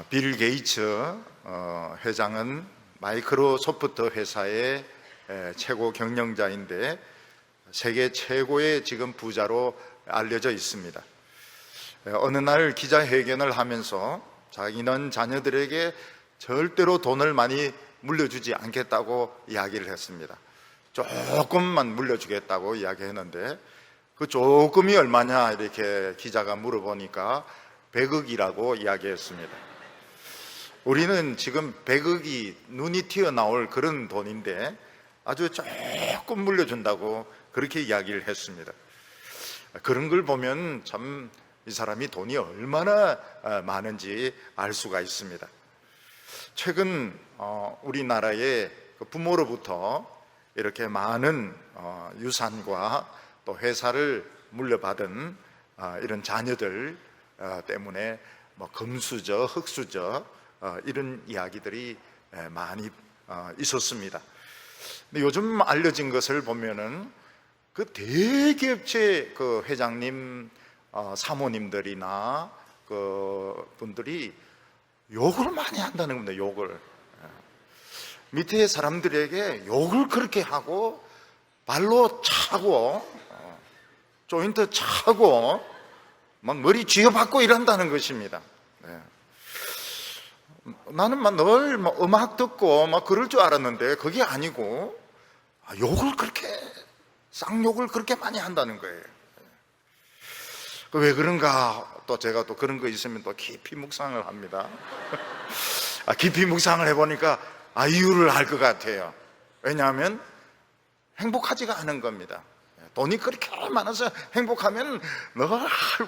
빌 게이츠 회장은 마이크로소프트 회사의 최고 경영자인데 세계 최고의 지금 부자로 알려져 있습니다. 어느 날 기자회견을 하면서 자기는 자녀들에게 절대로 돈을 많이 물려주지 않겠다고 이야기를 했습니다. 조금만 물려주겠다고 이야기했는데 그 조금이 얼마냐 이렇게 기자가 물어보니까 100억이라고 이야기했습니다. 우리는 지금 100억이 눈이 튀어나올 그런 돈인데 아주 조금 물려준다고 그렇게 이야기를 했습니다. 그런 걸 보면 참 이 사람이 돈이 얼마나 많은지 알 수가 있습니다. 최근 우리나라의 부모로부터 이렇게 많은 유산과 또 회사를 물려받은 이런 자녀들 때문에 금수저, 흙수저 이런 이야기들이 많이 있었습니다. 근데 요즘 알려진 것을 보면은 그 대기업체 그 회장님, 사모님들이나 그 분들이 욕을 많이 한다는 겁니다. 욕을 밑에 사람들에게 욕을 그렇게 하고 발로 차고 조인트 차고 막 머리 쥐어박고 이런다는 것입니다. 나는 늘 음악 듣고 막 그럴 줄 알았는데 그게 아니고 욕을 그렇게 쌍욕을 그렇게 많이 한다는 거예요. 왜 그런가 또 제가 또 그런 거 있으면 또 깊이 묵상을 합니다. 깊이 묵상을 해보니까 이유를 알 것 같아요. 왜냐하면 행복하지가 않은 겁니다. 돈이 그렇게 많아서 행복하면 늘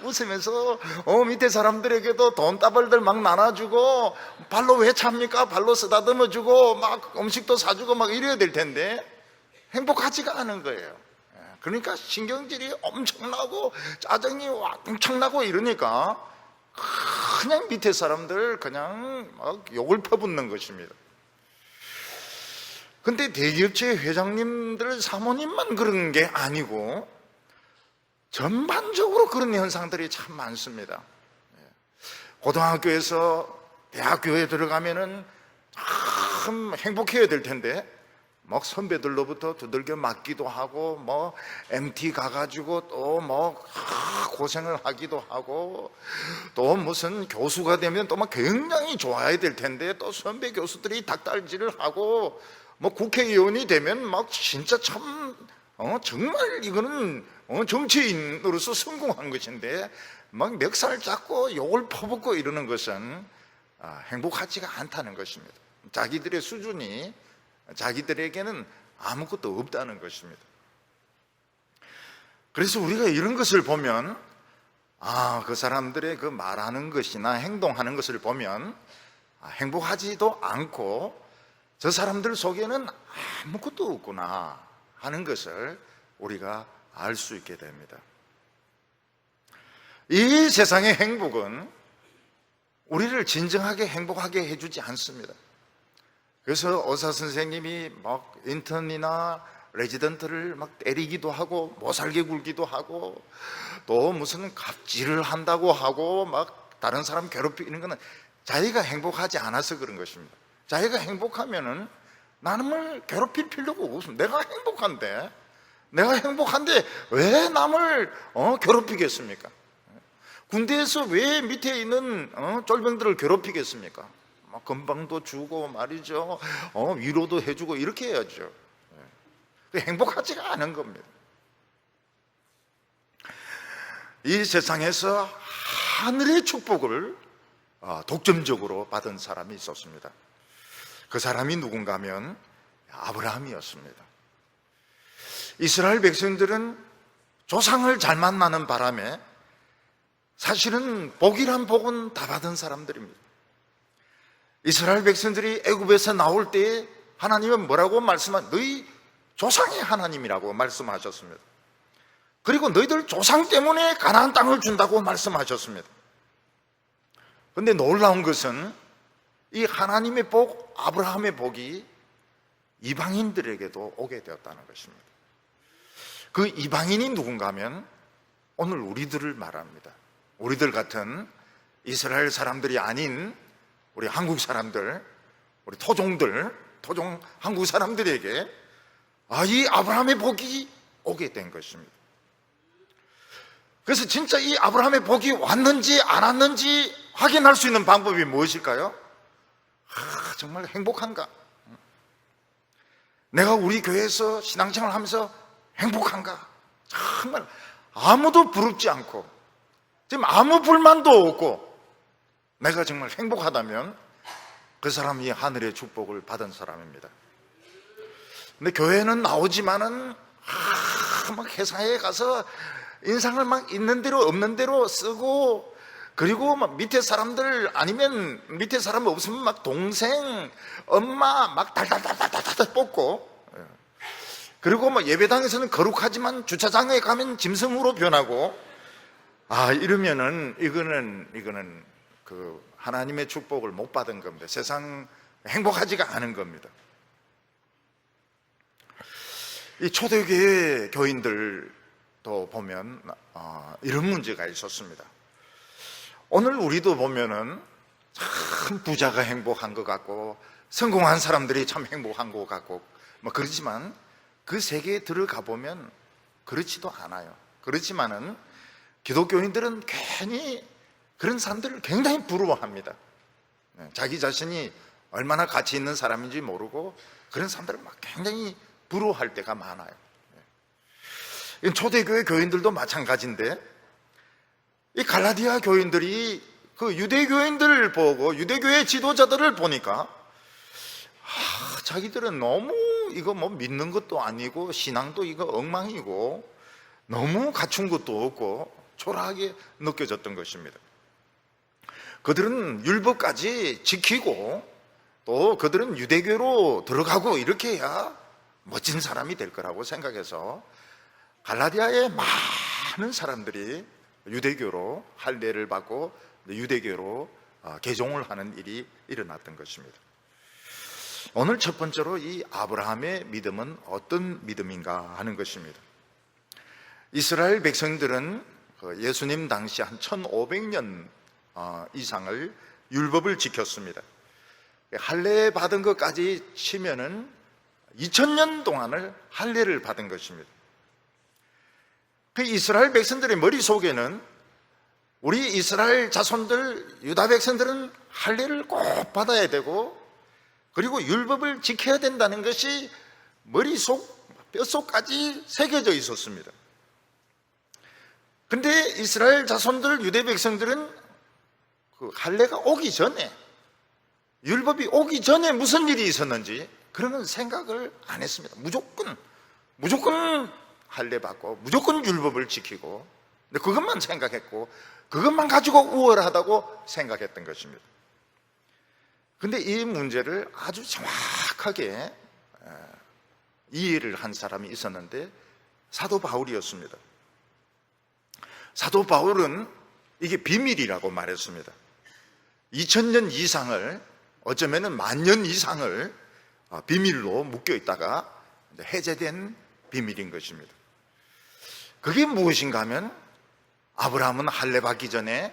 웃으면서 밑에 사람들에게도 돈 따발들 막 나눠주고 발로 왜 찹니까? 발로 쓰다듬어주고 막 음식도 사주고 막 이래야 될 텐데 행복하지가 않은 거예요. 그러니까 신경질이 엄청나고 짜증이 엄청나고 이러니까 그냥 밑에 사람들 그냥 막 욕을 퍼붓는 것입니다. 근데 대기업체 회장님들, 사모님만 그런 게 아니고 전반적으로 그런 현상들이 참 많습니다. 고등학교에서 대학교에 들어가면은 참 행복해야 될 텐데 막 선배들로부터 두들겨 맞기도 하고 뭐 MT 가가지고 또 뭐 고생을 하기도 하고 또 무슨 교수가 되면 또 막 굉장히 좋아야 될 텐데 또 선배 교수들이 닭달질을 하고 뭐 국회의원이 되면 막 진짜 참 정말 이거는 정치인으로서 성공한 것인데 막 멱살 잡고 욕을 퍼붓고 이러는 것은 행복하지가 않다는 것입니다. 자기들의 수준이 자기들에게는 아무것도 없다는 것입니다. 그래서 우리가 이런 것을 보면 그 사람들의 그 말하는 것이나 행동하는 것을 보면 행복하지도 않고 저 사람들 속에는 아무것도 없구나 하는 것을 우리가 알 수 있게 됩니다. 이 세상의 행복은 우리를 진정하게 행복하게 해주지 않습니다. 그래서 의사 선생님이 막 인턴이나 레지던트를 막 때리기도 하고 못 살게 굴기도 하고 또 무슨 갑질을 한다고 하고 막 다른 사람 괴롭히는 것은 자기가 행복하지 않아서 그런 것입니다. 자기가 행복하면은 남을 괴롭힐 필요가 없습니다. 내가 행복한데 왜 남을 괴롭히겠습니까? 군대에서 왜 밑에 있는 쫄병들을 괴롭히겠습니까? 막 건방도 주고 말이죠. 위로도 해주고 이렇게 해야죠. 행복하지가 않은 겁니다. 이 세상에서 하늘의 축복을 독점적으로 받은 사람이 있었습니다. 그 사람이 누군가 하면 아브라함이었습니다. 이스라엘 백성들은 조상을 잘 만나는 바람에 사실은 복이란 복은 다 받은 사람들입니다. 이스라엘 백성들이 애굽에서 나올 때 하나님은 뭐라고 너희 조상의 하나님이라고 말씀하셨습니다. 그리고 너희들 조상 때문에 가나안 땅을 준다고 말씀하셨습니다. 그런데 놀라운 것은 이 하나님의 복, 아브라함의 복이 이방인들에게도 오게 되었다는 것입니다. 그 이방인이 누군가 하면 오늘 우리들을 말합니다. 우리들 같은 이스라엘 사람들이 아닌 우리 한국 사람들, 우리 토종 한국 사람들에게 이 아브라함의 복이 오게 된 것입니다. 그래서 진짜 이 아브라함의 복이 왔는지 안 왔는지 확인할 수 있는 방법이 무엇일까요? 정말 행복한가? 내가 우리 교회에서 신앙생활 하면서 행복한가? 정말 아무도 부럽지 않고 지금 아무 불만도 없고 내가 정말 행복하다면 그 사람이 하늘의 축복을 받은 사람입니다. 근데 교회는 나오지만은 막 회사에 가서 인상을 막 있는 대로 없는 대로 쓰고, 그리고 막 밑에 사람들 아니면 밑에 사람 없으면 막 동생, 엄마 막 달달달달달달 뽑고, 그리고 막 예배당에서는 거룩하지만 주차장에 가면 짐승으로 변하고, 이러면은 이거는 그 하나님의 축복을 못 받은 겁니다. 세상 행복하지가 않은 겁니다. 이 초대교회 교인들도 보면 이런 문제가 있었습니다. 오늘 우리도 보면은 참 부자가 행복한 것 같고 성공한 사람들이 참 행복한 것 같고 뭐 그렇지만 그 세계에 들어가 보면 그렇지도 않아요. 그렇지만은 기독교인들은 괜히 그런 사람들을 굉장히 부러워합니다. 자기 자신이 얼마나 가치 있는 사람인지 모르고 그런 사람들을 막 굉장히 부러워할 때가 많아요. 초대교회 교인들도 마찬가지인데, 이 갈라디아 교인들이 그 유대교인들을 보고 유대교회 지도자들을 보니까 자기들은 너무 이거 뭐 믿는 것도 아니고 신앙도 이거 엉망이고 너무 갖춘 것도 없고 초라하게 느껴졌던 것입니다. 그들은 율법까지 지키고 또 그들은 유대교로 들어가고 이렇게 해야 멋진 사람이 될 거라고 생각해서 갈라디아의 많은 사람들이 유대교로 할례를 받고 유대교로 개종을 하는 일이 일어났던 것입니다. 오늘 첫 번째로 이 아브라함의 믿음은 어떤 믿음인가 하는 것입니다. 이스라엘 백성들은 예수님 당시 한 1500년 이상을 율법을 지켰습니다. 할례 받은 것까지 치면은 2000년 동안을 할례를 받은 것입니다. 그 이스라엘 백성들의 머릿속에는 우리 이스라엘 자손들 유다 백성들은 할례를 꼭 받아야 되고 그리고 율법을 지켜야 된다는 것이 머릿속 뼛속까지 새겨져 있었습니다. 근데 이스라엘 자손들 유대 백성들은 그 할례가 오기 전에, 율법이 오기 전에 무슨 일이 있었는지 그런 생각을 안 했습니다. 무조건 할례 받고 무조건 율법을 지키고 그것만 생각했고 그것만 가지고 우월하다고 생각했던 것입니다. 근데 이 문제를 아주 정확하게 이해를 한 사람이 있었는데 사도 바울이었습니다. 사도 바울은 이게 비밀이라고 말했습니다. 2000년 이상을, 어쩌면 10,000년 이상을 비밀로 묶여 있다가 해제된 비밀인 것입니다. 그게 무엇인가 하면 아브라함은 할례 받기 전에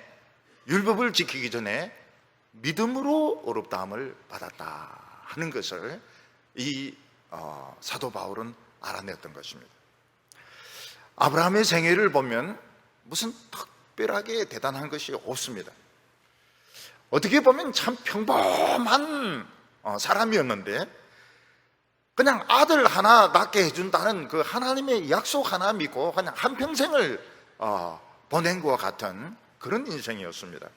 율법을 지키기 전에 믿음으로 의롭다함을 받았다 하는 것을 이 사도 바울은 알아냈던 것입니다. 아브라함의 생애를 보면 무슨 특별하게 대단한 것이 없습니다. 어떻게 보면 참 평범한 사람이었는데 그냥 아들 하나 낳게 해준다는 그 하나님의 약속 하나 믿고 그냥 한평생을 보낸 것과 같은 그런 인생이었습니다.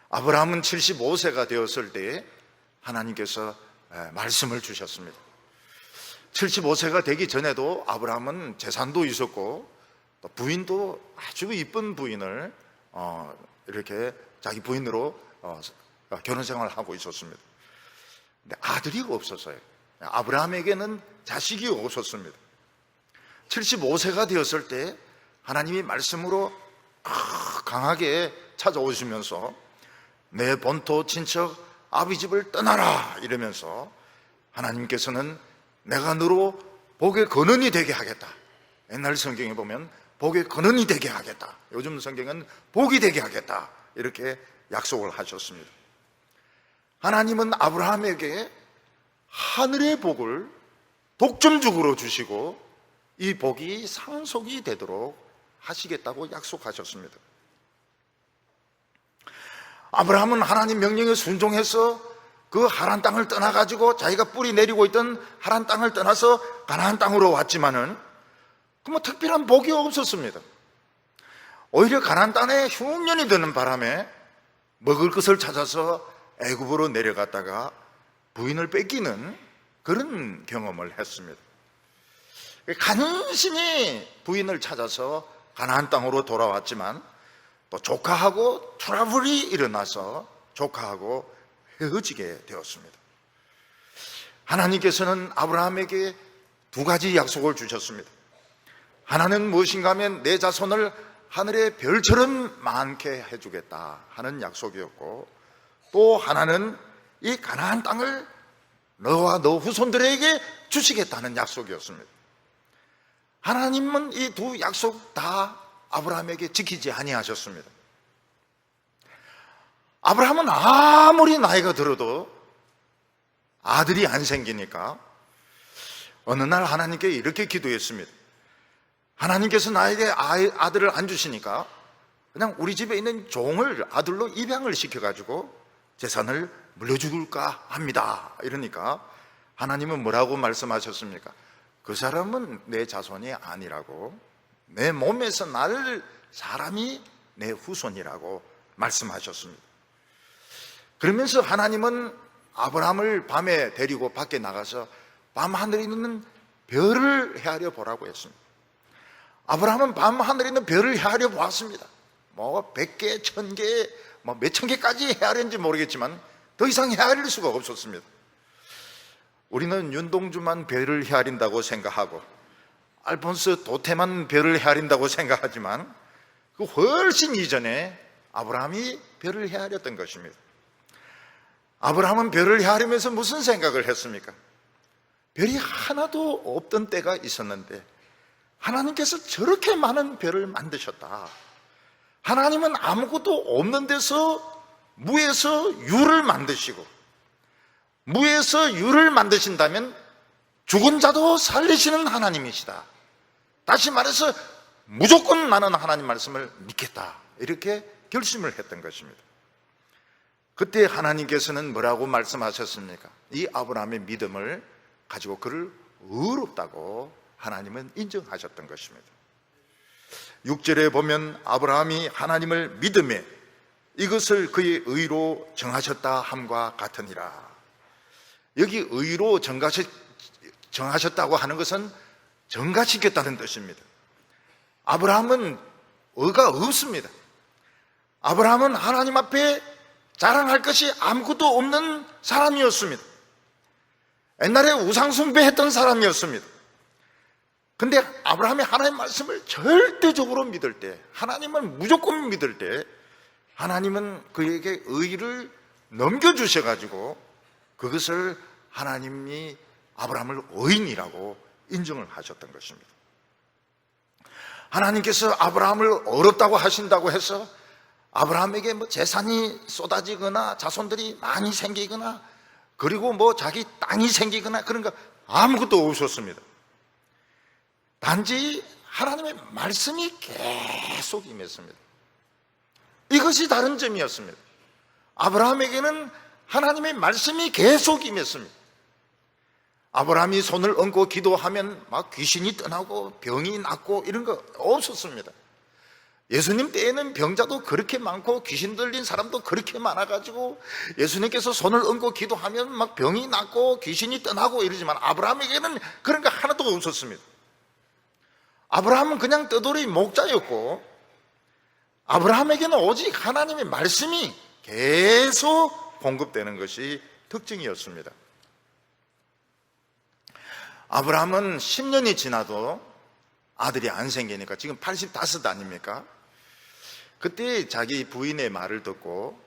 아브라함은 75세가 되었을 때 하나님께서 말씀을 주셨습니다. 75세가 되기 전에도 아브라함은 재산도 있었고 또 부인도 아주 이쁜 부인을 이렇게 자기 부인으로 결혼 생활을 하고 있었습니다. 근데 아들이 없었어요. 아브라함에게는 자식이 없었습니다. 75세가 되었을 때 하나님이 말씀으로 강하게 찾아오시면서 내 본토 친척 아비 집을 떠나라 이러면서 하나님께서는 내가 너로 복의 근원이 되게 하겠다. 옛날 성경에 보면 복의 근원이 되게 하겠다. 요즘 성경은 복이 되게 하겠다. 이렇게 약속을 하셨습니다. 하나님은 아브라함에게 하늘의 복을 독점적으로 주시고 이 복이 상속이 되도록 하시겠다고 약속하셨습니다. 아브라함은 하나님 명령에 순종해서 그 하란 땅을 떠나가지고 자기가 뿌리 내리고 있던 하란 땅을 떠나서 가나안 땅으로 왔지만은 뭐 특별한 복이 없었습니다. 오히려 가나안 땅에 흉년이 드는 바람에 먹을 것을 찾아서 애굽으로 내려갔다가 부인을 뺏기는 그런 경험을 했습니다. 간신히 부인을 찾아서 가나안 땅으로 돌아왔지만 또 조카하고 트러블이 일어나서 조카하고 헤어지게 되었습니다. 하나님께서는 아브라함에게 두 가지 약속을 주셨습니다. 하나는 무엇인가 하면 내 자손을 하늘의 별처럼 많게 해주겠다 하는 약속이었고, 또 하나는 이 가나안 땅을 너와 너 후손들에게 주시겠다는 약속이었습니다. 하나님은 이 두 약속 다 아브라함에게 지키지 아니하셨습니다. 아브라함은 아무리 나이가 들어도 아들이 안 생기니까 어느 날 하나님께 이렇게 기도했습니다. 하나님께서 나에게 아들을 안 주시니까 그냥 우리 집에 있는 종을 아들로 입양을 시켜가지고 재산을 물려줄까 합니다. 이러니까 하나님은 뭐라고 말씀하셨습니까? 그 사람은 내 자손이 아니라고, 내 몸에서 날 사람이 내 후손이라고 말씀하셨습니다. 그러면서 하나님은 아브라함을 밤에 데리고 밖에 나가서 밤하늘에 있는 별을 헤아려 보라고 했습니다. 아브라함은 밤하늘에 있는 별을 헤아려 보았습니다. 뭐 100개, 1000개, 뭐 몇천 개까지 헤아렸는지 모르겠지만 더 이상 헤아릴 수가 없었습니다. 우리는 윤동주만 별을 헤아린다고 생각하고 알폰스 도테만 별을 헤아린다고 생각하지만 그 훨씬 이전에 아브라함이 별을 헤아렸던 것입니다. 아브라함은 별을 헤아리면서 무슨 생각을 했습니까? 별이 하나도 없던 때가 있었는데 하나님께서 저렇게 많은 별을 만드셨다. 하나님은 아무것도 없는 데서 무에서 유를 만드시고, 무에서 유를 만드신다면 죽은 자도 살리시는 하나님이시다. 다시 말해서 무조건 나는 하나님 말씀을 믿겠다, 이렇게 결심을 했던 것입니다. 그때 하나님께서는 뭐라고 말씀하셨습니까? 이 아브라함의 믿음을 가지고 그를 의롭다고 하나님은 인정하셨던 것입니다. 6절에 보면 아브라함이 하나님을 믿음에 이것을 그의 의로 정하셨다 함과 같으니라. 여기 의로 정하셨다고 하는 것은 정가시켰다는 뜻입니다. 아브라함은 의가 없습니다. 아브라함은 하나님 앞에 자랑할 것이 아무것도 없는 사람이었습니다. 옛날에 우상숭배했던 사람이었습니다. 근데 아브라함이 하나님 말씀을 절대적으로 믿을 때, 하나님을 무조건 믿을 때 하나님은 그에게 의를 넘겨주셔가지고 그것을 하나님이 아브라함을 의인이라고 인정을 하셨던 것입니다. 하나님께서 아브라함을 어렵다고 하신다고 해서 아브라함에게 뭐 재산이 쏟아지거나 자손들이 많이 생기거나 그리고 뭐 자기 땅이 생기거나 그런 거 아무것도 없었습니다. 단지 하나님의 말씀이 계속 임했습니다. 이것이 다른 점이었습니다. 아브라함에게는 하나님의 말씀이 계속 임했습니다. 아브라함이 손을 얹고 기도하면 막 귀신이 떠나고 병이 낫고 이런 거 없었습니다. 예수님 때에는 병자도 그렇게 많고 귀신 들린 사람도 그렇게 많아가지고 예수님께서 손을 얹고 기도하면 막 병이 낫고 귀신이 떠나고 이러지만 아브라함에게는 그런 거 하나도 없었습니다. 아브라함은 그냥 떠돌이 목자였고 아브라함에게는 오직 하나님의 말씀이 계속 공급되는 것이 특징이었습니다. 아브라함은 10년이 지나도 아들이 안 생기니까 지금 85 아닙니까? 그때 자기 부인의 말을 듣고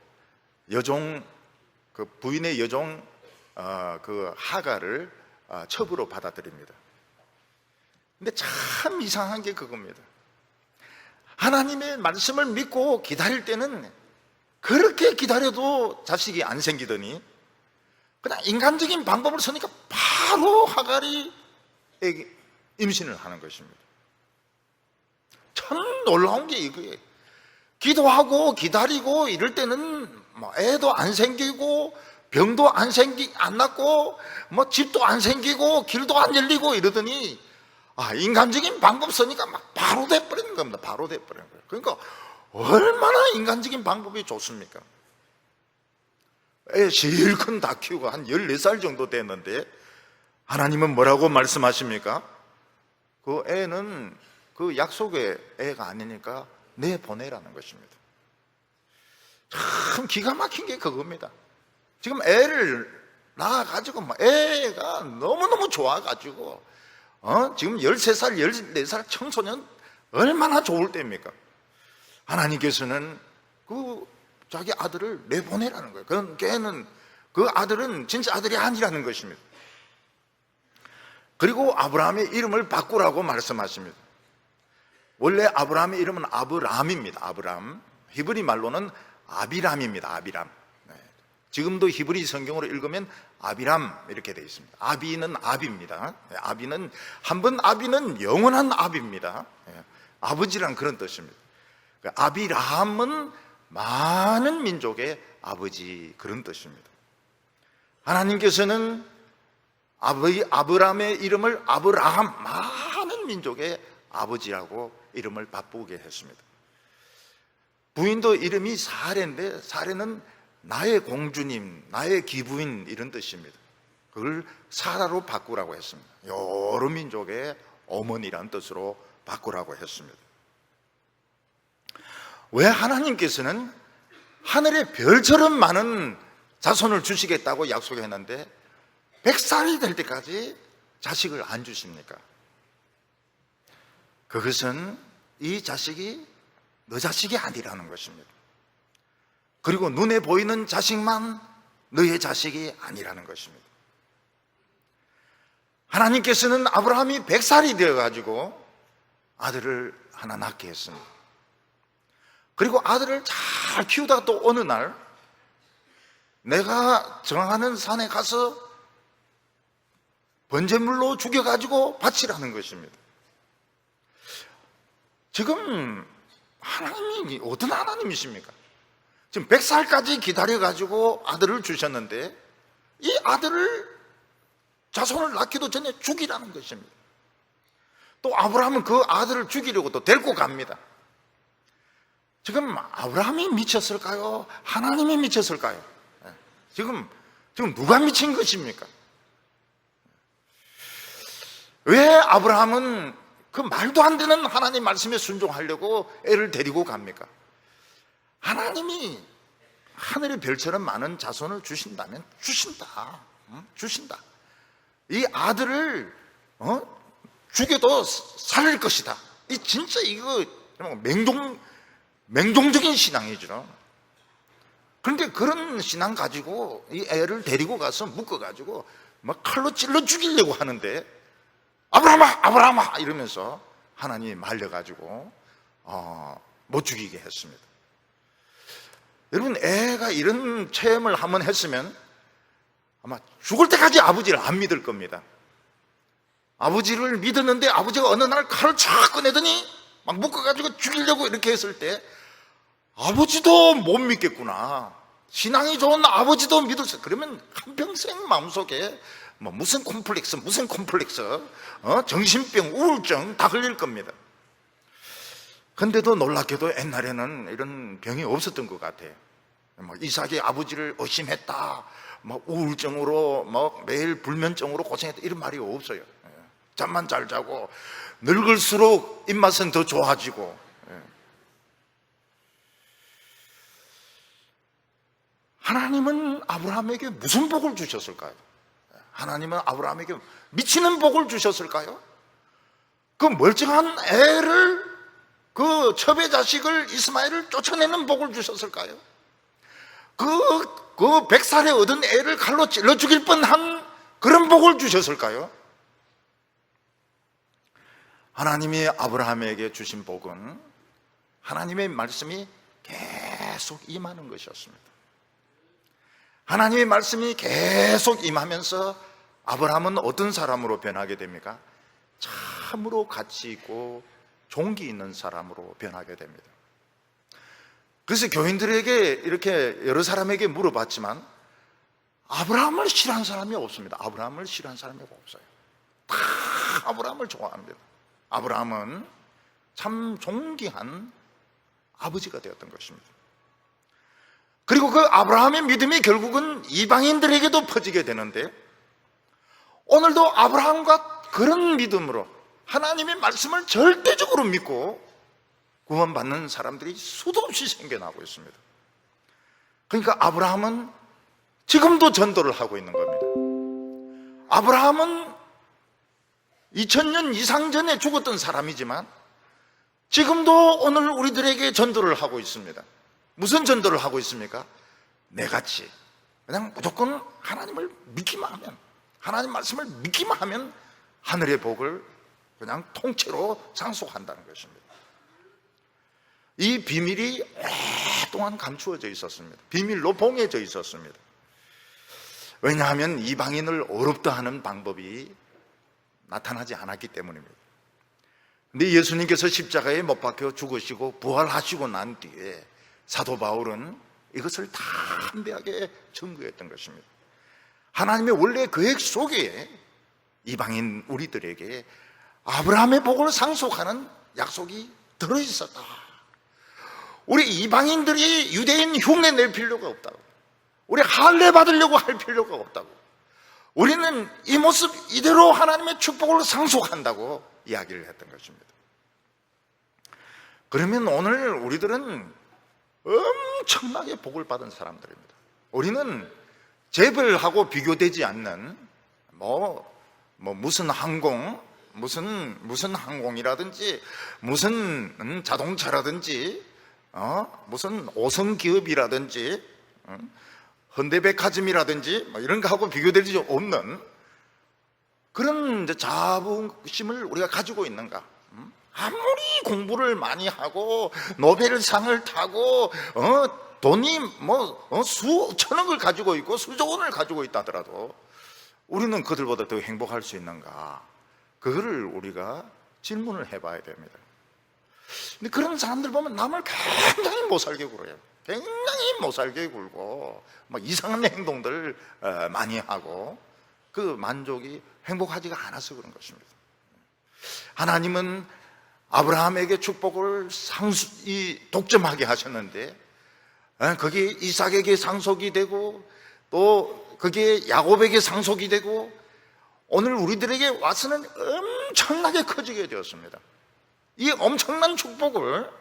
부인의 여종 그 하가를 첩으로 받아들입니다. 근데 참 이상한 게 그겁니다. 하나님의 말씀을 믿고 기다릴 때는 그렇게 기다려도 자식이 안 생기더니 그냥 인간적인 방법을 쓰니까 바로 하갈이 임신을 하는 것입니다. 참 놀라운 게 이거예요. 기도하고 기다리고 이럴 때는 뭐 애도 안 생기고 병도 안 낫고 뭐 집도 안 생기고 길도 안 열리고 이러더니 인간적인 방법 쓰니까 막 바로 돼버리는 겁니다. 바로 돼버리는 거예요. 그러니까 얼마나 인간적인 방법이 좋습니까? 애 실컷 다 키우고 한 14살 정도 됐는데 하나님은 뭐라고 말씀하십니까? 그 애는 그 약속의 애가 아니니까 내보내라는 것입니다. 참 기가 막힌 게 그겁니다. 지금 애를 낳아가지고 애가 너무너무 좋아가지고 지금 13살, 14살 청소년 얼마나 좋을 때입니까? 하나님께서는 자기 아들을 내보내라는 거예요. 걔는 그 아들은 진짜 아들이 아니라는 것입니다. 그리고 아브라함의 이름을 바꾸라고 말씀하십니다. 원래 아브라함의 이름은 아브람입니다. 아브람. 히브리 말로는 아비람입니다. 아비람. 지금도 히브리 성경으로 읽으면 아비람 이렇게 되어 있습니다. 아비는 아비입니다. 아비는 한번 아비는 영원한 아비입니다. 아버지란 그런 뜻입니다. 아비람은 많은 민족의 아버지 그런 뜻입니다. 하나님께서는 아브람의 이름을 아브라함, 많은 민족의 아버지라고 이름을 바꾸게 했습니다. 부인도 이름이 사레인데 사레는 나의 공주님, 나의 기부인 이런 뜻입니다. 그걸 사라로 바꾸라고 했습니다. 여러 민족의 어머니란 뜻으로 바꾸라고 했습니다. 왜 하나님께서는 하늘의 별처럼 많은 자손을 주시겠다고 약속했는데 100살이 될 때까지 자식을 안 주십니까? 그것은 이 자식이 너 자식이 아니라는 것입니다. 그리고 눈에 보이는 자식만 너의 자식이 아니라는 것입니다. 하나님께서는 아브라함이 100살이 되어가지고 아들을 하나 낳게 했습니다. 그리고 아들을 잘 키우다가 또 어느 날 내가 정하는 산에 가서 번제물로 죽여가지고 바치라는 것입니다. 지금 하나님이 어떤 하나님이십니까? 지금 100살까지 기다려가지고 아들을 주셨는데 이 아들을 자손을 낳기도 전에 죽이라는 것입니다. 또 아브라함은 그 아들을 죽이려고 또 데리고 갑니다. 지금 아브라함이 미쳤을까요? 하나님이 미쳤을까요? 지금 누가 미친 것입니까? 왜 아브라함은 그 말도 안 되는 하나님 말씀에 순종하려고 애를 데리고 갑니까? 하나님이 하늘의 별처럼 많은 자손을 주신다면 주신다. 주신다. 이 아들을 죽여도 살릴 것이다. 이 진짜 이거 맹종적인 신앙이죠. 그런데 그런 신앙 가지고 이 애를 데리고 가서 묶어가지고 막 칼로 찔러 죽이려고 하는데 아브라함아 아브라함아 이러면서 하나님이 말려가지고 못 죽이게 했습니다. 여러분 애가 이런 체험을 한번 했으면 아마 죽을 때까지 아버지를 안 믿을 겁니다. 아버지를 믿었는데 아버지가 어느 날 칼을 쫙 꺼내더니 막 묶어가지고 죽이려고 이렇게 했을 때 아버지도 못 믿겠구나. 신앙이 좋은 아버지도 믿을 수. 그러면 한평생 마음속에 무슨 콤플렉스, 정신병, 우울증 다 걸릴 겁니다. 근데도 놀랍게도 옛날에는 이런 병이 없었던 것 같아요. 이삭이 아버지를 의심했다, 우울증으로, 매일 불면증으로 고생했다, 이런 말이 없어요. 잠만 잘 자고, 늙을수록 입맛은 더 좋아지고. 하나님은 아브라함에게 무슨 복을 주셨을까요? 하나님은 아브라함에게 미치는 복을 주셨을까요? 그 멀쩡한 애를, 그 첩의 자식을 이스마엘을 쫓아내는 복을 주셨을까요? 그 100살에 얻은 애를 칼로 찔러 죽일 뻔한 그런 복을 주셨을까요? 하나님이 아브라함에게 주신 복은 하나님의 말씀이 계속 임하는 것이었습니다. 하나님의 말씀이 계속 임하면서 아브라함은 어떤 사람으로 변하게 됩니까? 참으로 가치 있고 종기 있는 사람으로 변하게 됩니다. 그래서 교인들에게 이렇게 여러 사람에게 물어봤지만 아브라함을 싫어하는 사람이 없습니다. 아브라함을 싫어하는 사람이 없어요. 다 아브라함을 좋아합니다. 아브라함은 참 존귀한 아버지가 되었던 것입니다. 그리고 그 아브라함의 믿음이 결국은 이방인들에게도 퍼지게 되는데, 오늘도 아브라함과 그런 믿음으로 하나님의 말씀을 절대적으로 믿고 구원받는 사람들이 수도 없이 생겨나고 있습니다. 그러니까 아브라함은 지금도 전도를 하고 있는 겁니다. 아브라함은 2000년 이상 전에 죽었던 사람이지만 지금도 오늘 우리들에게 전도를 하고 있습니다. 무슨 전도를 하고 있습니까? 내같이 그냥 무조건 하나님을 믿기만 하면, 하나님 말씀을 믿기만 하면 하늘의 복을 그냥 통째로 상속한다는 것입니다. 이 비밀이 오랫동안 감추어져 있었습니다. 비밀로 봉해져 있었습니다. 왜냐하면 이방인을 어렵다 하는 방법이 나타나지 않았기 때문입니다. 근데 예수님께서 십자가에 못 박혀 죽으시고 부활하시고 난 뒤에 사도 바울은 이것을 담대하게 증거했던 것입니다. 하나님의 원래 계획 속에 이방인 우리들에게 아브라함의 복을 상속하는 약속이 들어있었다. 우리 이방인들이 유대인 흉내 낼 필요가 없다고, 우리 할례 받으려고 할 필요가 없다고, 우리는 이 모습 이대로 하나님의 축복을 상속한다고 이야기를 했던 것입니다. 그러면 오늘 우리들은 엄청나게 복을 받은 사람들입니다. 우리는 재벌하고 비교되지 않는 무슨 항공, 무슨 항공이라든지 무슨 자동차라든지 무슨 5성 기업이라든지 현대백화점이라든지 이런 거하고 비교될 수 없는 그런 자부심을 우리가 가지고 있는가? 아무리 공부를 많이 하고 노벨상을 타고 돈이 수천억을 가지고 있고 수조 원을 가지고 있다 하더라도 우리는 그들보다 더 행복할 수 있는가? 그거를 우리가 질문을 해봐야 됩니다. 근데 그런 사람들 보면 남을 굉장히 못살게 굴어요. 굉장히 못살게 굴고 막 이상한 행동들 많이 하고 그 만족이 행복하지가 않아서 그런 것입니다. 하나님은 아브라함에게 축복을 독점하게 하셨는데 그게 이삭에게 상속이 되고 또 그게 야곱에게 상속이 되고 오늘 우리들에게 와서는 엄청나게 커지게 되었습니다. 이 엄청난 축복을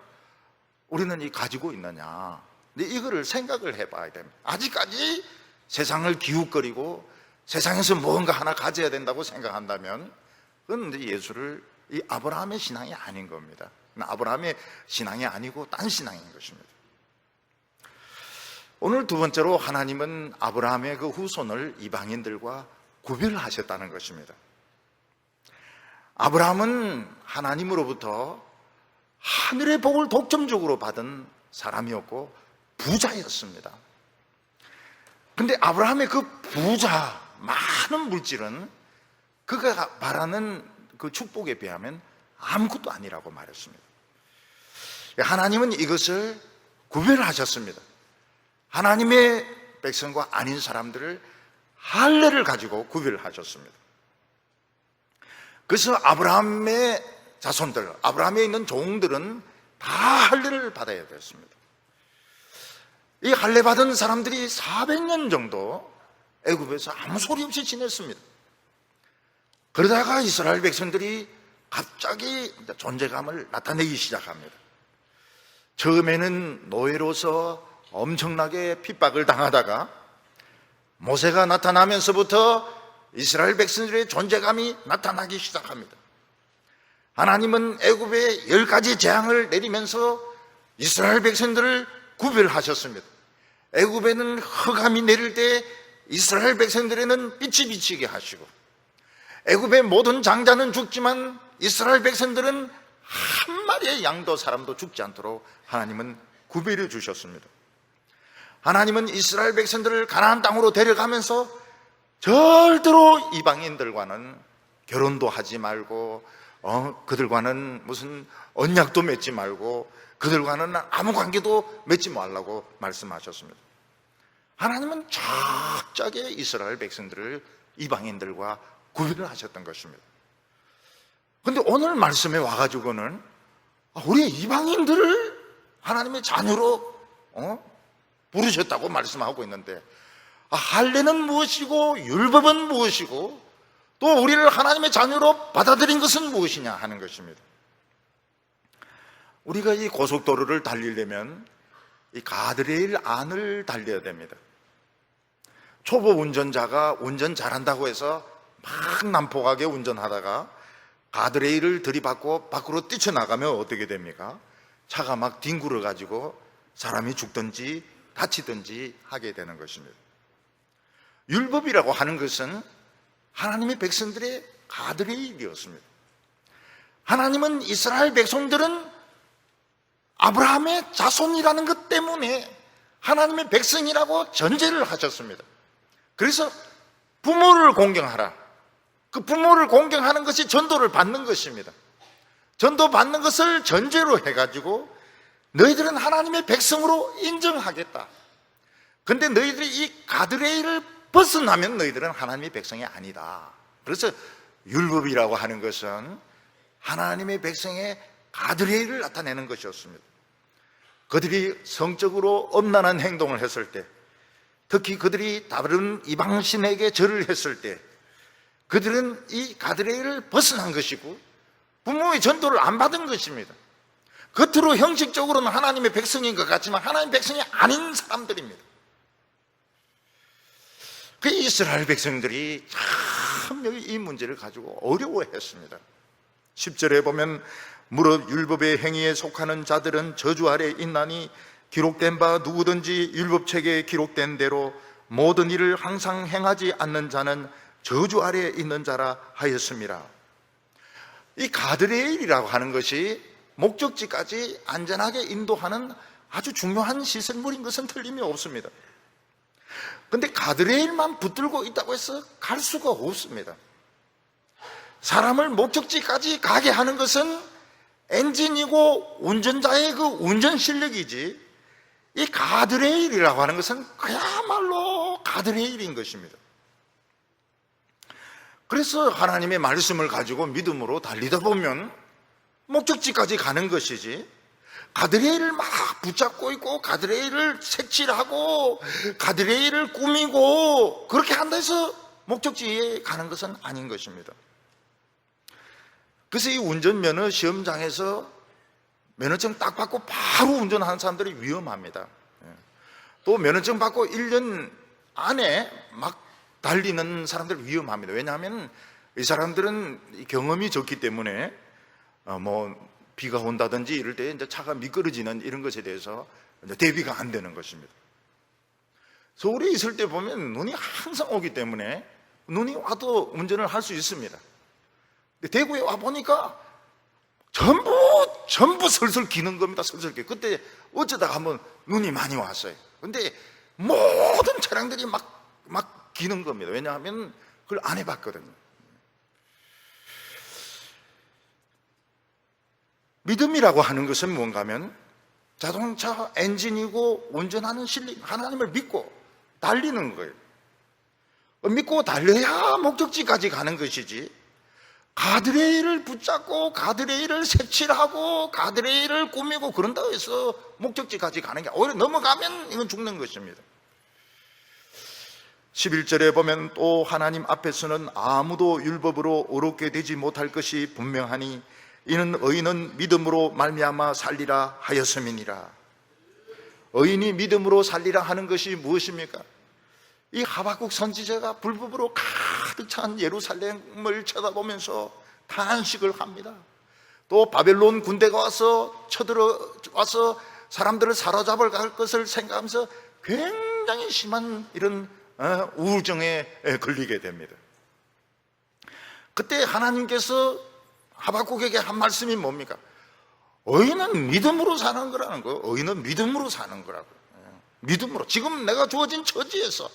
우리는 가지고 있느냐? 근데 이거를 생각을 해봐야 됩니다. 아직까지 세상을 기웃거리고 세상에서 뭔가 하나 가져야 된다고 생각한다면 그건 이제 이 아브라함의 신앙이 아닌 겁니다. 아브라함의 신앙이 아니고 딴 신앙인 것입니다. 오늘 두 번째로 하나님은 아브라함의 그 후손을 이방인들과 구별하셨다는 것입니다. 아브라함은 하나님으로부터 하늘의 복을 독점적으로 받은 사람이었고 부자였습니다. 근데 아브라함의 그 부자, 많은 물질은 그가 바라는 그 축복에 비하면 아무것도 아니라고 말했습니다. 하나님은 이것을 구별하셨습니다. 하나님의 백성과 아닌 사람들을 할례를 가지고 구별하셨습니다. 그래서 아브라함의 자손들, 아브라함에 있는 종들은 다 할례를 받아야 됐습니다. 이 할례 받은 사람들이 400년 정도 애굽에서 아무 소리 없이 지냈습니다. 그러다가 이스라엘 백성들이 갑자기 존재감을 나타내기 시작합니다. 처음에는 노예로서 엄청나게 핍박을 당하다가 모세가 나타나면서부터 이스라엘 백성들의 존재감이 나타나기 시작합니다. 하나님은 애굽에 10가지 재앙을 내리면서 이스라엘 백성들을 구별하셨습니다. 애굽에는 흑암이 내릴 때 이스라엘 백성들에는 빛이 비치게 하시고, 애굽의 모든 장자는 죽지만 이스라엘 백성들은 한 마리의 양도 사람도 죽지 않도록 하나님은 구별해 주셨습니다. 하나님은 이스라엘 백성들을 가나안 땅으로 데려가면서 절대로 이방인들과는 결혼도 하지 말고 그들과는 무슨 언약도 맺지 말고 그들과는 아무 관계도 맺지 말라고 말씀하셨습니다. 하나님은 철저하게 이스라엘 백성들을 이방인들과 구별을 하셨던 것입니다. 그런데 오늘 말씀에 와가지고는 우리 이방인들을 하나님의 자녀로 부르셨다고 말씀하고 있는데, 할례는 무엇이고 율법은 무엇이고 또 우리를 하나님의 자녀로 받아들인 것은 무엇이냐 하는 것입니다. 우리가 이 고속도로를 달리려면 이 가드레일 안을 달려야 됩니다. 초보 운전자가 운전 잘한다고 해서 막 난폭하게 운전하다가 가드레일을 들이받고 밖으로 뛰쳐나가면 어떻게 됩니까? 차가 막 뒹굴어 가지고 사람이 죽든지 다치든지 하게 되는 것입니다. 율법이라고 하는 것은 하나님의 백성들의 가드레일이었습니다. 하나님은 이스라엘 백성들은 아브라함의 자손이라는 것 때문에 하나님의 백성이라고 전제를 하셨습니다. 그래서 부모를 공경하라. 그 부모를 공경하는 것이 전도를 받는 것입니다. 전도 받는 것을 전제로 해가지고 너희들은 하나님의 백성으로 인정하겠다. 근데 너희들이 이 가드레일을 벗어나면 너희들은 하나님의 백성이 아니다. 그래서 율법이라고 하는 것은 하나님의 백성의 가드레일을 나타내는 것이었습니다. 그들이 성적으로 엄란한 행동을 했을 때, 특히 그들이 다른 이방신에게 절을 했을 때 그들은 이 가드레일을 벗어난 것이고 부모의 전도를 안 받은 것입니다. 겉으로 형식적으로는 하나님의 백성인 것 같지만 하나님의 백성이 아닌 사람들입니다. 그 이스라엘 백성들이 참 이 문제를 가지고 어려워했습니다. 10절에 보면 무릇 율법의 행위에 속하는 자들은 저주 아래 있나니 기록된 바 누구든지 율법책에 기록된 대로 모든 일을 항상 행하지 않는 자는 저주 아래에 있는 자라 하였습니다. 이 가드레일이라고 하는 것이 목적지까지 안전하게 인도하는 아주 중요한 시설물인 것은 틀림이 없습니다. 그런데 가드레일만 붙들고 있다고 해서 갈 수가 없습니다. 사람을 목적지까지 가게 하는 것은 엔진이고 운전자의 그 운전 실력이지, 이 가드레일이라고 하는 것은 그야말로 가드레일인 것입니다. 그래서 하나님의 말씀을 가지고 믿음으로 달리다 보면 목적지까지 가는 것이지, 가드레일을 막 붙잡고 있고 가드레일을 색칠하고 가드레일을 꾸미고 그렇게 한다 해서 목적지에 가는 것은 아닌 것입니다. 그래서 이 운전면허 시험장에서 면허증 딱 받고 바로 운전하는 사람들이 위험합니다. 또 면허증 받고 1년 안에 막 달리는 사람들 위험합니다. 왜냐하면 이 사람들은 경험이 적기 때문에 비가 온다든지 이럴 때 이제 차가 미끄러지는 이런 것에 대해서 대비가 안 되는 것입니다. 서울에 있을 때 보면 눈이 항상 오기 때문에 눈이 와도 운전을 할 수 있습니다. 근데 대구에 와 보니까 전부 설설 기는 겁니다. 설설 기. 그때 어쩌다가 한번 눈이 많이 왔어요. 근데 모든 차량들이 막 기는 겁니다. 왜냐하면 그걸 안 해봤거든요. 믿음이라고 하는 것은 뭔가 하면 자동차 엔진이고 운전하는 실력, 하나님을 믿고 달리는 거예요. 믿고 달려야 목적지까지 가는 것이지, 가드레일을 붙잡고 가드레일을 색칠하고 가드레일을 꾸미고 그런다고 해서 목적지까지 가는 게 오히려 넘어가면 이건 죽는 것입니다. 11절에 보면 또 하나님 앞에서는 아무도 율법으로 의롭게 되지 못할 것이 분명하니 이는 의인은 믿음으로 말미암아 살리라 하였음이니라. 의인이 믿음으로 살리라 하는 것이 무엇입니까? 이 하박국 선지자가 불법으로 가득 찬 예루살렘을 쳐다보면서 탄식을 합니다. 또 바벨론 군대가 와서 쳐들어와서 사람들을 사로잡을 갈 것을 생각하면서 굉장히 심한 이런 우울증에 걸리게 됩니다. 그때 하나님께서 하박국에게 한 말씀이 뭡니까? 의인은 믿음으로 사는 거라는 거예요. 의인은 믿음으로 사는 거라고. 믿음으로. 지금 내가 주어진 처지에서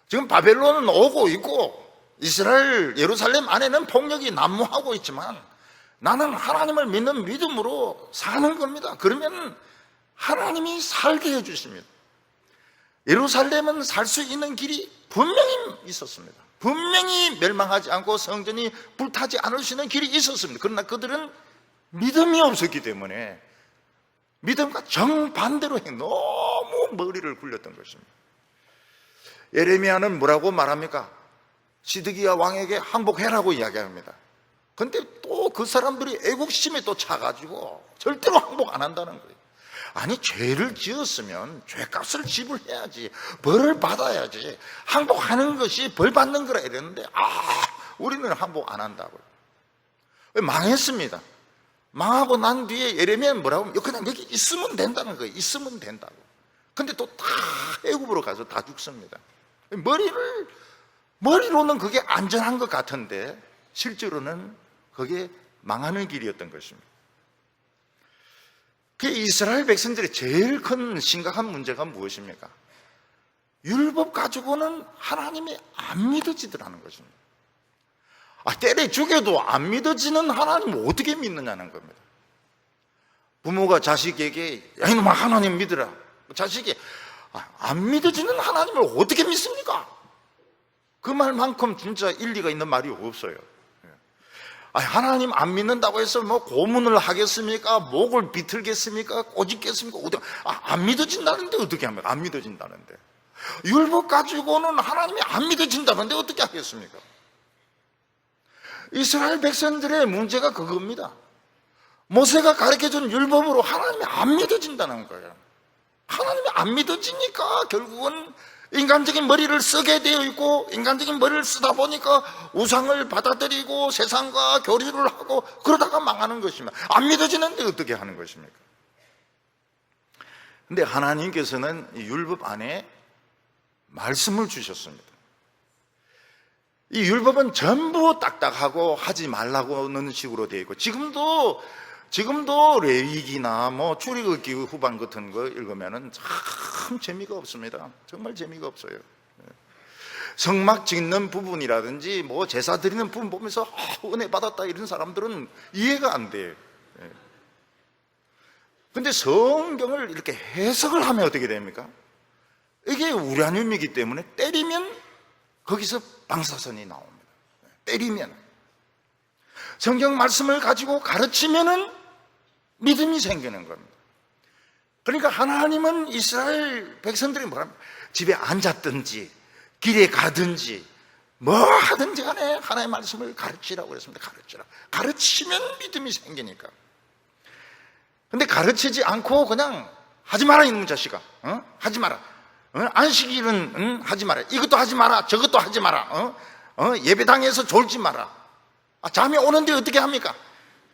지금 바벨론은 오고 있고 이스라엘 예루살렘 안에는 폭력이 난무하고 있지만 나는 하나님을 믿는 믿음으로 사는 겁니다. 그러면 하나님이 살게 해주십니다. 예루살렘은 살 수 있는 길이 분명히 있었습니다. 분명히 멸망하지 않고 성전이 불타지 않을 수 있는 길이 있었습니다. 그러나 그들은 믿음이 없었기 때문에 믿음과 정반대로 너무 머리를 굴렸던 것입니다. 예레미야는 뭐라고 말합니까? 시드기야 왕에게 항복해라고 이야기합니다. 근데 또 그 사람들이 애국심에 또 차가지고 절대로 항복 안 한다는 거예요. 아니, 죄를 지었으면 죄값을 지불해야지, 벌을 받아야지, 항복하는 것이 벌 받는 거라 이랬는데 우리는 항복 안 한다고요. 망했습니다. 망하고 난 뒤에 예레미야는 뭐라고 하면 그냥 여기 있으면 된다는 거예요. 있으면 된다고. 근데 또 다 애굽으로 가서 다 죽습니다. 머리로는 그게 안전한 것 같은데 실제로는 그게 망하는 길이었던 것입니다. 그 이스라엘 백성들의 제일 큰 심각한 문제가 무엇입니까? 율법 가지고는 하나님이 안 믿어지더라는 것입니다. 때려 죽여도 안 믿어지는 하나님을 어떻게 믿느냐는 겁니다. 부모가 자식에게 야 이놈아 하나님 믿으라. 자식이 안 믿어지는 하나님을 어떻게 믿습니까? 그 말만큼 진짜 일리가 있는 말이 없어요. 하나님 안 믿는다고 해서 뭐 고문을 하겠습니까? 목을 비틀겠습니까? 꼬집겠습니까? 안 믿어진다는데 어떻게 합니까? 안 믿어진다는데. 율법 가지고는 하나님이 안 믿어진다는데 어떻게 하겠습니까? 이스라엘 백성들의 문제가 그겁니다. 모세가 가르쳐준 율법으로 하나님이 안 믿어진다는 거예요. 하나님이 안 믿어지니까 결국은 인간적인 머리를 쓰게 되어 있고 인간적인 머리를 쓰다 보니까 우상을 받아들이고 세상과 교류를 하고 그러다가 망하는 것입니다. 안 믿어지는데 어떻게 하는 것입니까? 근데 하나님께서는 이 율법 안에 말씀을 주셨습니다. 이 율법은 전부 딱딱하고 하지 말라고는 식으로 되어 있고 지금도 레위기나 뭐 출애굽기 후반 같은 거 읽으면은 참 재미가 없습니다. 정말 재미가 없어요. 성막 짓는 부분이라든지 뭐 제사 드리는 부분 보면서 은혜 받았다 이런 사람들은 이해가 안 돼요. 근데 성경을 이렇게 해석을 하면 어떻게 됩니까? 이게 우량림이기 때문에 때리면 거기서 방사선이 나옵니다. 때리면 성경 말씀을 가지고 가르치면은 믿음이 생기는 겁니다. 그러니까 하나님은 이스라엘 백성들이 뭐랍니까? 집에 앉았든지 길에 가든지 뭐 하든지 간에 하나님의 말씀을 가르치라고 그랬습니다. 가르치면 믿음이 생기니까. 근데 가르치지 않고 그냥 하지 마라 이놈 자식아, 하지 마라, 안식일은 하지 마라, 이것도 하지 마라, 저것도 하지 마라, 예배당에서 졸지 마라, 잠이 오는데 어떻게 합니까?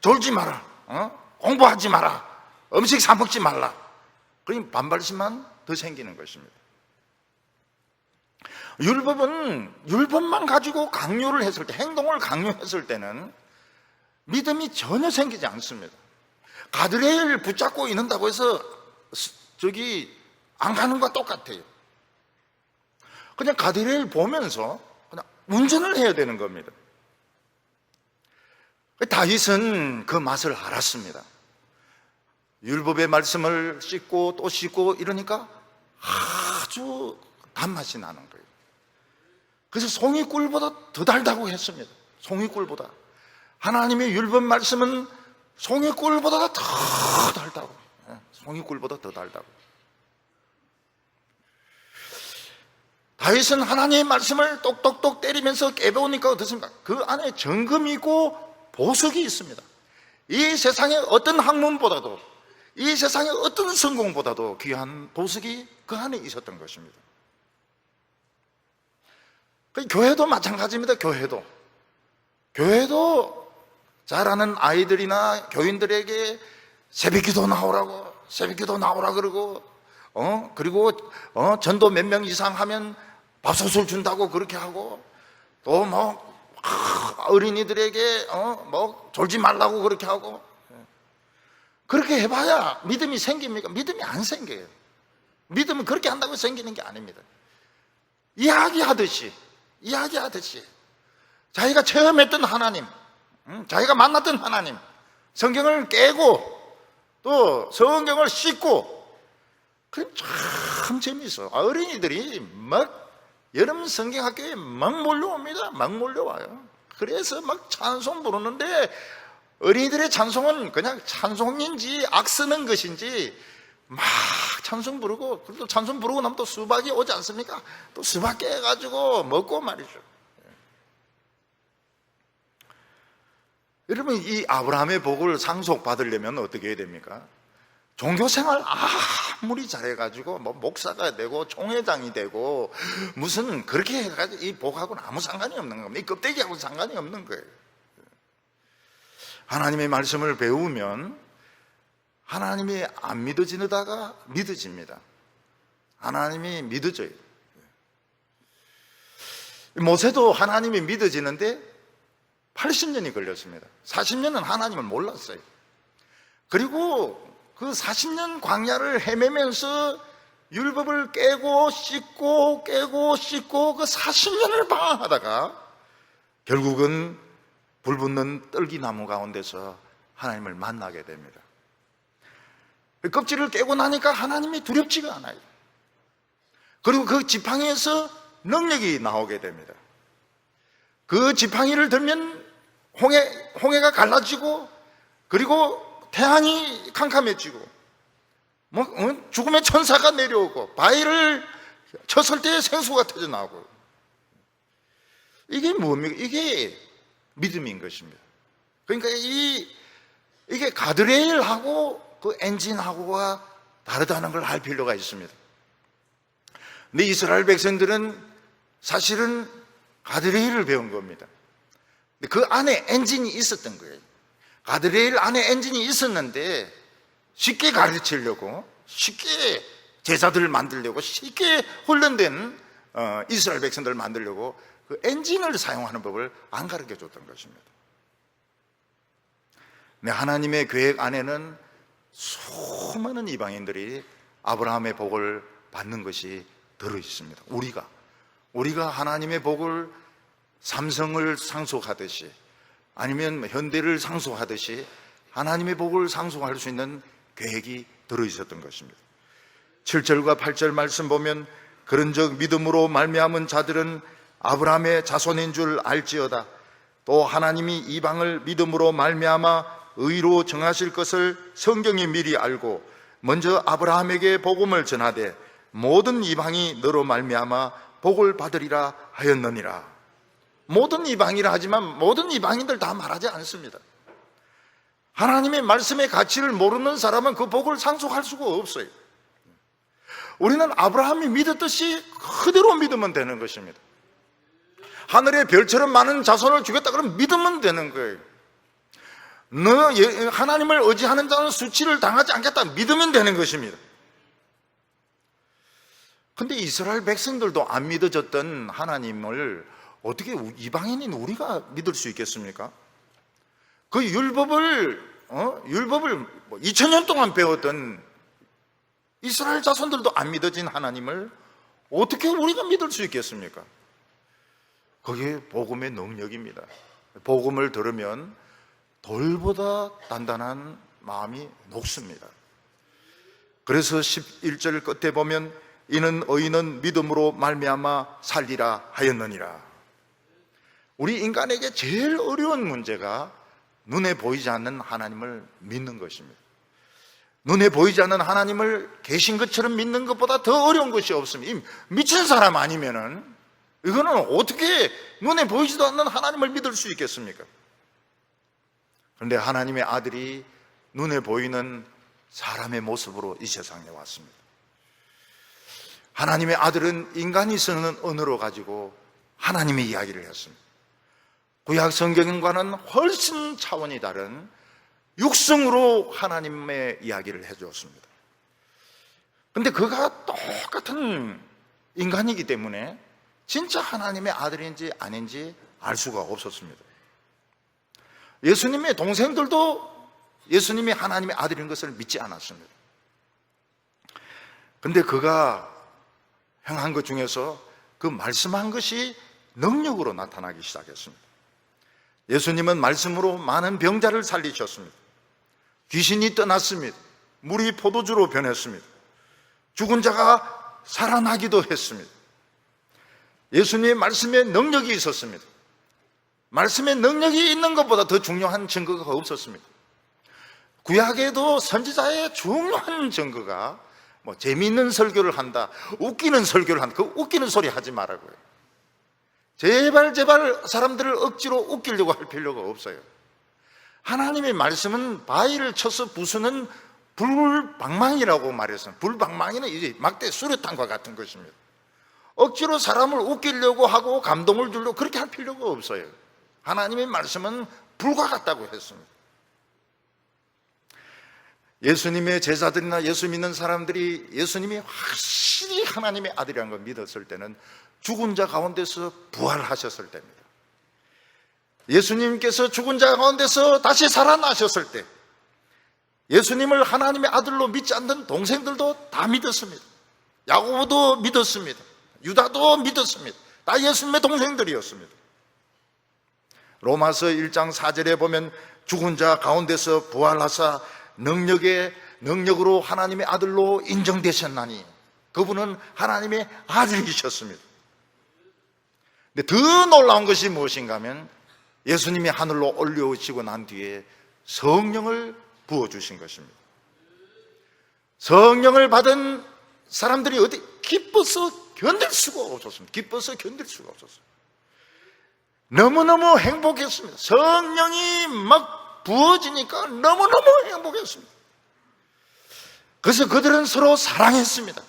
졸지 마라, 공부하지 마라, 음식 사 먹지 말라. 그러니 반발심만 더 생기는 것입니다. 율법만 가지고 강요를 했을 때, 행동을 강요했을 때는 믿음이 전혀 생기지 않습니다. 가드레일 붙잡고 있는다고 해서 저기 안 가는 것과 똑같아요. 그냥 가드레일 보면서 그냥 운전을 해야 되는 겁니다. 다윗은 그 맛을 알았습니다. 율법의 말씀을 씻고 또 씻고 이러니까 아주 단맛이 나는 거예요. 그래서 송이꿀보다 더 달다고 했습니다. 송이꿀보다. 하나님의 율법 말씀은 송이꿀보다 더 달다고. 송이꿀보다 더 달다고. 다윗은 하나님의 말씀을 똑똑똑 때리면서 깨배우니까 어떻습니까? 그 안에 정금이고 보석이 있습니다. 이 세상의 어떤 학문보다도, 이 세상의 어떤 성공보다도 귀한 보석이 그 안에 있었던 것입니다. 교회도 마찬가지입니다. 교회도 잘 아는 아이들이나 교인들에게 새벽기도 나오라 그러고, 그리고 전도 몇 명 이상 하면 밥솥을 준다고 그렇게 하고, 또 뭐 어린이들에게 뭐 졸지 말라고 그렇게 하고. 그렇게 해봐야 믿음이 생깁니까? 믿음이 안 생겨요. 믿음은 그렇게 한다고 생기는 게 아닙니다. 이야기하듯이 자기가 체험했던 하나님, 자기가 만났던 하나님, 성경을 깨고 또 성경을 씻고, 그럼 참 재미있어. 어린이들이 막 여름 성경학교에 막 몰려옵니다. 막 몰려와요. 그래서 막 찬송 부르는데, 어린이들의 찬송은 그냥 찬송인지 악쓰는 것인지 막 찬송 부르고, 그리고 찬송 부르고 나면 또 수박이 오지 않습니까? 또 수박 깨가지고 먹고 말이죠. 여러분, 이 아브라함의 복을 상속받으려면 어떻게 해야 됩니까? 종교생활 아무리 잘해가지고 뭐 목사가 되고 총회장이 되고 무슨 그렇게 해가지고 이 복하고는 아무 상관이 없는 겁니다. 이 껍데기하고는 상관이 없는 거예요. 하나님의 말씀을 배우면 하나님이 안 믿어지다가 믿어집니다. 하나님이 믿어져요. 모세도 하나님이 믿어지는데 80년이 걸렸습니다. 40년은 하나님을 몰랐어요. 그리고 그 40년 광야를 헤매면서 율법을 깨고 씻고 그 40년을 방황하다가 결국은 불 붙는 떨기나무 가운데서 하나님을 만나게 됩니다. 껍질을 깨고 나니까 하나님이 두렵지가 않아요. 그리고 그 지팡이에서 능력이 나오게 됩니다. 그 지팡이를 들면 홍해가 갈라지고, 그리고 태양이 캄캄해지고, 죽음의 천사가 내려오고, 바위를 쳤을 때 생수가 터져 나오고. 이게 뭡니까? 이게 믿음인 것입니다. 그러니까 이게 가드레일하고 그 엔진하고가 다르다는 걸 알 필요가 있습니다. 근데 이스라엘 백성들은 사실은 가드레일을 배운 겁니다. 근데 그 안에 엔진이 있었던 거예요. 가드레일 안에 엔진이 있었는데 쉽게 가르치려고, 쉽게 제자들을 만들려고, 쉽게 훈련된 이스라엘 백성들을 만들려고 그 엔진을 사용하는 법을 안 가르쳐 줬던 것입니다. 네, 하나님의 계획 안에는 수많은 이방인들이 아브라함의 복을 받는 것이 들어 있습니다. 우리가 하나님의 복을 삼성을 상속하듯이, 아니면 현대를 상속하듯이 하나님의 복을 상속할 수 있는 계획이 들어 있었던 것입니다. 7절과 8절 말씀 보면, 그런즉 믿음으로 말미암은 자들은 아브라함의 자손인 줄 알지어다. 또 하나님이 이방을 믿음으로 말미암아 의로 정하실 것을 성경이 미리 알고 먼저 아브라함에게 복음을 전하되 모든 이방이 너로 말미암아 복을 받으리라 하였느니라. 모든 이방이라 하지만 모든 이방인들 다 말하지 않습니다. 하나님의 말씀의 가치를 모르는 사람은 그 복을 상속할 수가 없어요. 우리는 아브라함이 믿었듯이 그대로 믿으면 되는 것입니다. 하늘의 별처럼 많은 자손을 주겠다 그러면 믿으면 되는 거예요. 너 하나님을 의지하는 자는 수치를 당하지 않겠다 믿으면 되는 것입니다. 근데 이스라엘 백성들도 안 믿어졌던 하나님을 어떻게 이방인인 우리가 믿을 수 있겠습니까? 그 율법을 2000년 동안 배웠던 이스라엘 자손들도 안 믿어진 하나님을 어떻게 우리가 믿을 수 있겠습니까? 그게 복음의 능력입니다. 복음을 들으면 돌보다 단단한 마음이 녹습니다. 그래서 11절 끝에 보면 이는 의인은 믿음으로 말미암아 살리라 하였느니라. 우리 인간에게 제일 어려운 문제가 눈에 보이지 않는 하나님을 믿는 것입니다. 눈에 보이지 않는 하나님을 계신 것처럼 믿는 것보다 더 어려운 것이 없습니다. 미친 사람 아니면은 이거는 어떻게 눈에 보이지도 않는 하나님을 믿을 수 있겠습니까? 그런데 하나님의 아들이 눈에 보이는 사람의 모습으로 이 세상에 왔습니다. 하나님의 아들은 인간이 쓰는 언어로 가지고 하나님의 이야기를 했습니다. 구약 성경과는 훨씬 차원이 다른 육성으로 하나님의 이야기를 해주었습니다. 그런데 그가 똑같은 인간이기 때문에 진짜 하나님의 아들인지 아닌지 알 수가 없었습니다. 예수님의 동생들도 예수님이 하나님의 아들인 것을 믿지 않았습니다. 근데 그가 행한 것 중에서 그 말씀한 것이 능력으로 나타나기 시작했습니다. 예수님은 말씀으로 많은 병자를 살리셨습니다. 귀신이 떠났습니다. 물이 포도주로 변했습니다. 죽은 자가 살아나기도 했습니다. 예수님의 말씀에 능력이 있었습니다. 말씀에 능력이 있는 것보다 더 중요한 증거가 없었습니다. 구약에도 선지자의 중요한 증거가 재미있는 설교를 한다, 웃기는 설교를 한다. 그 웃기는 소리 하지 말라고요. 제발 사람들을 억지로 웃기려고 할 필요가 없어요. 하나님의 말씀은 바위를 쳐서 부수는 불방망이라고 말했어요. 불방망이는 이제 막대 수류탄과 같은 것입니다. 억지로 사람을 웃기려고 하고 감동을 주려고 그렇게 할 필요가 없어요. 하나님의 말씀은 불과 같다고 했습니다. 예수님의 제자들이나 예수 믿는 사람들이 예수님이 확실히 하나님의 아들이라는 걸 믿었을 때는 죽은 자 가운데서 부활하셨을 때입니다. 예수님께서 죽은 자 가운데서 다시 살아나셨을 때 예수님을 하나님의 아들로 믿지 않는 동생들도 다 믿었습니다. 야고보도 믿었습니다. 유다도 믿었습니다. 다 예수님의 동생들이었습니다. 로마서 1장 4절에 보면 죽은 자 가운데서 부활하사 능력으로 하나님의 아들로 인정되셨나니 그분은 하나님의 아들이셨습니다. 근데 더 놀라운 것이 무엇인가 하면 예수님이 하늘로 올려오시고 난 뒤에 성령을 부어주신 것입니다. 성령을 받은 사람들이 어디 기뻐서 견딜 수가 없었습니다. 기뻐서 견딜 수가 없었어요. 너무너무 행복했습니다. 성령이 막 부어지니까 너무너무 행복했습니다. 그래서 그들은 서로 사랑했습니다.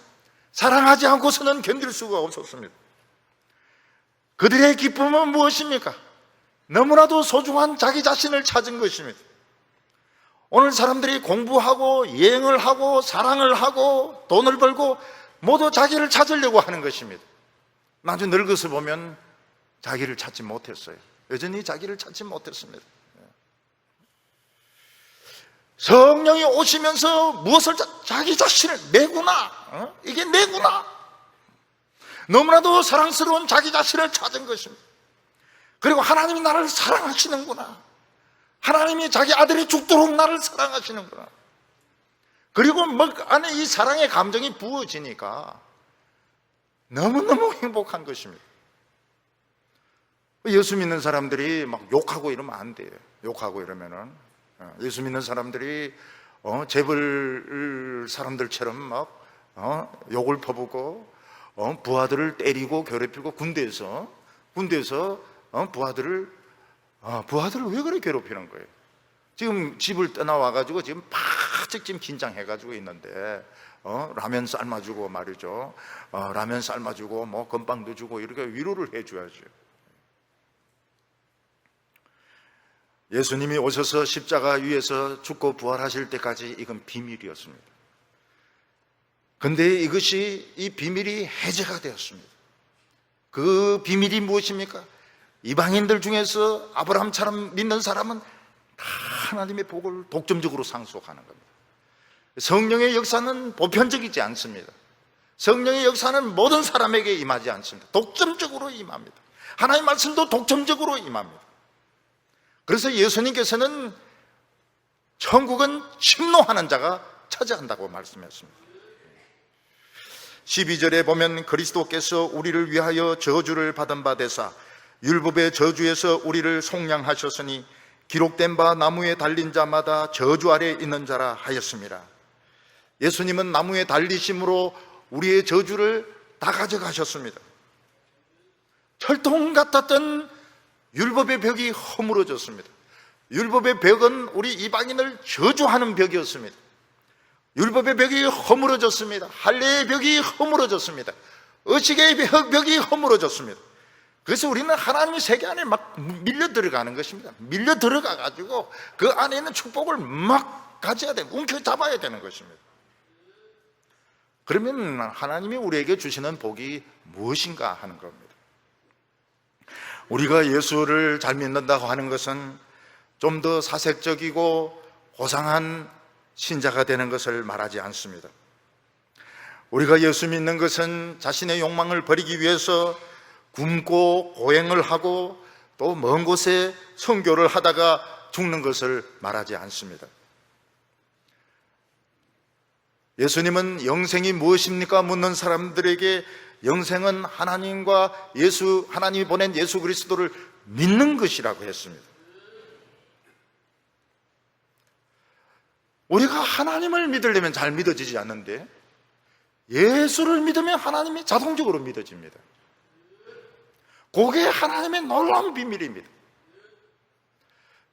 사랑하지 않고서는 견딜 수가 없었습니다. 그들의 기쁨은 무엇입니까? 너무나도 소중한 자기 자신을 찾은 것입니다. 오늘 사람들이 공부하고 여행을 하고 사랑을 하고 돈을 벌고 모두 자기를 찾으려고 하는 것입니다. 나중에 늙어서 보면 자기를 찾지 못했어요. 여전히 자기를 찾지 못했습니다. 성령이 오시면서 무엇을 자기 자신을 내구나, 이게 내구나, 너무나도 사랑스러운 자기 자신을 찾은 것입니다. 그리고 하나님이 나를 사랑하시는구나, 하나님이 자기 아들이 죽도록 나를 사랑하시는구나. 그리고 막 안에 이 사랑의 감정이 부어지니까 너무너무 행복한 것입니다. 예수 믿는 사람들이 막 욕하고 이러면 안 돼요. 욕하고 이러면은 예수 믿는 사람들이 재벌 사람들처럼 막 욕을 퍼붓고 부하들을 때리고 괴롭히고 군대에서 부하들을 왜 그렇게 괴롭히는 거예요? 지금 집을 떠나와가지고 지금 바짝 지금 긴장해가지고 있는데 라면 삶아주고 말이죠. 라면 삶아주고 뭐 건빵도 주고 이렇게 위로를 해줘야죠. 예수님이 오셔서 십자가 위에서 죽고 부활하실 때까지 이건 비밀이었습니다. 근데 이 비밀이 해제가 되었습니다. 그 비밀이 무엇입니까? 이방인들 중에서 아브라함처럼 믿는 사람은 다 하나님의 복을 독점적으로 상속하는 겁니다. 성령의 역사는 보편적이지 않습니다. 성령의 역사는 모든 사람에게 임하지 않습니다. 독점적으로 임합니다. 하나님의 말씀도 독점적으로 임합니다. 그래서 예수님께서는 천국은 침노하는 자가 차지한다고 말씀했습니다. 12절에 보면 그리스도께서 우리를 위하여 저주를 받은 바 되사 율법의 저주에서 우리를 속량하셨으니 기록된 바 나무에 달린 자마다 저주 아래 있는 자라 하였습니다. 예수님은 나무에 달리심으로 우리의 저주를 다 가져가셨습니다. 철통 같았던 율법의 벽이 허물어졌습니다. 율법의 벽은 우리 이방인을 저주하는 벽이었습니다. 율법의 벽이 허물어졌습니다. 할례의 벽이 허물어졌습니다. 의식의 벽이 허물어졌습니다. 그래서 우리는 하나님의 세계 안에 막 밀려 들어가는 것입니다. 밀려 들어가 가지고 그 안에 있는 축복을 막 가져야 되는, 움켜잡아야 되는 것입니다. 그러면 하나님이 우리에게 주시는 복이 무엇인가 하는 겁니다. 우리가 예수를 잘 믿는다고 하는 것은 좀 더 사색적이고 고상한 신자가 되는 것을 말하지 않습니다. 우리가 예수 믿는 것은 자신의 욕망을 버리기 위해서 굶고 고행을 하고 또 먼 곳에 선교를 하다가 죽는 것을 말하지 않습니다. 예수님은 영생이 무엇입니까? 묻는 사람들에게 영생은 하나님과 하나님이 보낸 예수 그리스도를 믿는 것이라고 했습니다. 우리가 하나님을 믿으려면 잘 믿어지지 않는데 예수를 믿으면 하나님이 자동적으로 믿어집니다. 그게 하나님의 놀라운 비밀입니다.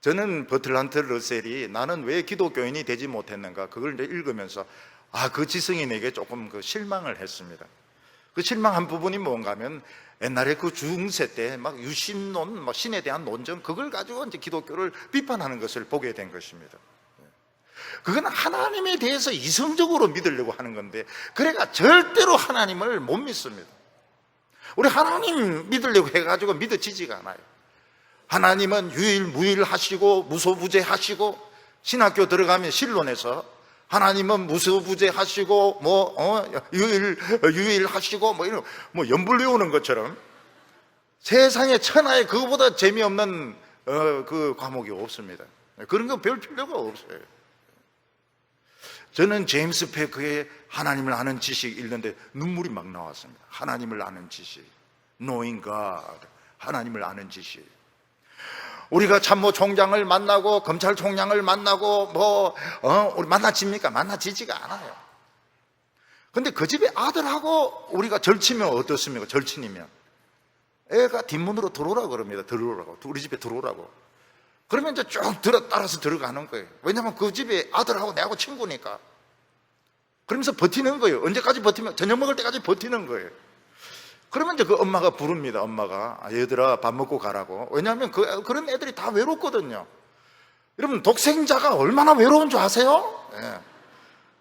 저는 버틀란트 러셀이 나는 왜 기독교인이 되지 못했는가 그걸 읽으면서 그 지성인에게 조금 실망을 했습니다. 그 실망한 부분이 뭔가 하면 옛날에 그 중세 때 막 유신론, 신에 대한 논정 그걸 가지고 이제 기독교를 비판하는 것을 보게 된 것입니다. 그건 하나님에 대해서 이성적으로 믿으려고 하는 건데 그래가 절대로 하나님을 못 믿습니다. 우리 하나님 믿으려고 해가지고 믿어지지가 않아요. 하나님은 유일무이하시고 무소부재하시고 신학교 들어가면 신론에서 하나님은 무소부재하시고 유일하시고 이런 연불 외우는 것처럼 세상에 천하에 그거보다 재미없는 그 과목이 없습니다. 그런 거 배울 필요가 없어요. 저는 제임스 패크의 하나님을 아는 지식 읽는데 눈물이 막 나왔습니다. 하나님을 아는 지식, Knowing God, 하나님을 아는 지식. 우리가 참모총장을 만나고 검찰총장을 만나고 우리 만나집니까? 만나지지가 않아요. 근데 그 집에 아들하고 우리가 절치면 어떻습니까? 절친이면 애가 뒷문으로 들어오라고 그럽니다. 들어오라고, 우리 집에 들어오라고. 그러면 이제 쭉 따라서 들어가는 거예요. 왜냐하면 그 집에 아들하고 내하고 친구니까. 그러면서 버티는 거예요. 언제까지 버티면? 저녁 먹을 때까지 버티는 거예요. 그러면 이제 그 엄마가 부릅니다. 엄마가 얘들아 밥 먹고 가라고. 왜냐하면 그런 애들이 다 외롭거든요. 여러분 독생자가 얼마나 외로운 줄 아세요? 예.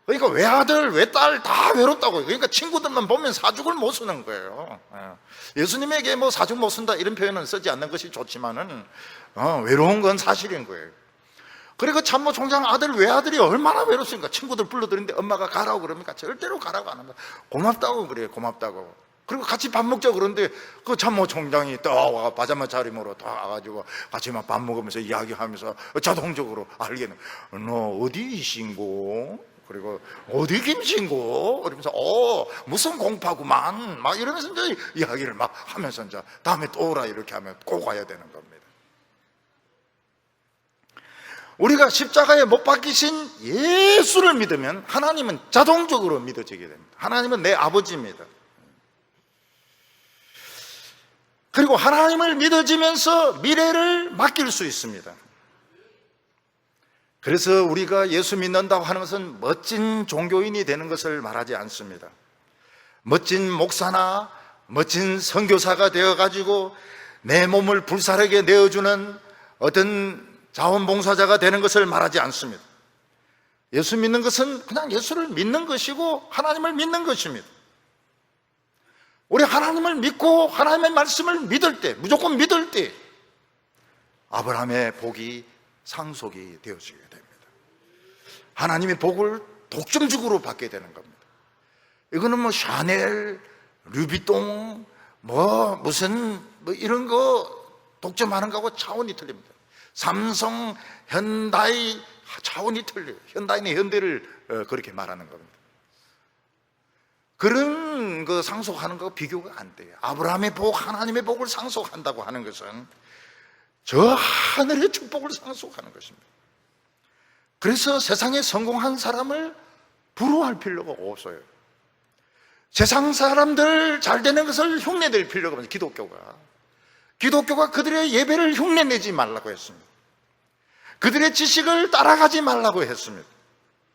그러니까 외아들 외딸 다 외롭다고요. 그러니까 친구들만 보면 사죽을 못 쓰는 거예요. 예. 예수님에게 사죽 못 쓴다 이런 표현은 쓰지 않는 것이 좋지만은 외로운 건 사실인 거예요. 그리고 참모총장 아들 외아들이 얼마나 외롭습니까? 친구들 불러들이는데 엄마가 가라고 그럽니까? 절대로 가라고 안 합니다. 고맙다고 그래요. 고맙다고. 그리고 같이 밥 먹자 그러는데 그 참모총장이 또 와 파자마 차림으로 다 와가지고 같이 막 밥 먹으면서 이야기하면서 자동적으로 알겠네. 너 어디 신고? 그리고 어디 김신고? 그러면서 무슨 공파구만 막 이러면서 이제 이야기를 막 하면서 이제 다음에 또 오라 이렇게 하면 꼭 와야 되는 겁니다. 우리가 십자가에 못 박히신 예수를 믿으면 하나님은 자동적으로 믿어지게 됩니다. 하나님은 내 아버지입니다. 그리고 하나님을 믿어지면서 미래를 맡길 수 있습니다. 그래서 우리가 예수 믿는다고 하는 것은 멋진 종교인이 되는 것을 말하지 않습니다. 멋진 목사나 멋진 선교사가 되어가지고 내 몸을 불사르게 내어주는 어떤 자원봉사자가 되는 것을 말하지 않습니다. 예수 믿는 것은 그냥 예수를 믿는 것이고 하나님을 믿는 것입니다. 우리 하나님을 믿고 하나님의 말씀을 믿을 때, 무조건 믿을 때 아브라함의 복이 상속이 되어지게 됩니다. 하나님의 복을 독점적으로 받게 되는 겁니다. 이거는 샤넬, 르비통, 무슨 이런 거 독점하는 거하고 차원이 틀립니다. 삼성, 현다이 차원이 틀려요. 현다이는 현대를 그렇게 말하는 겁니다. 그런 거 상속하는 거 비교가 안 돼요. 아브라함의 복, 하나님의 복을 상속한다고 하는 것은 저 하늘의 축복을 상속하는 것입니다. 그래서 세상에 성공한 사람을 부러워할 필요가 없어요. 세상 사람들 잘 되는 것을 흉내낼 필요가 없어요. 기독교가 그들의 예배를 흉내내지 말라고 했습니다. 그들의 지식을 따라가지 말라고 했습니다.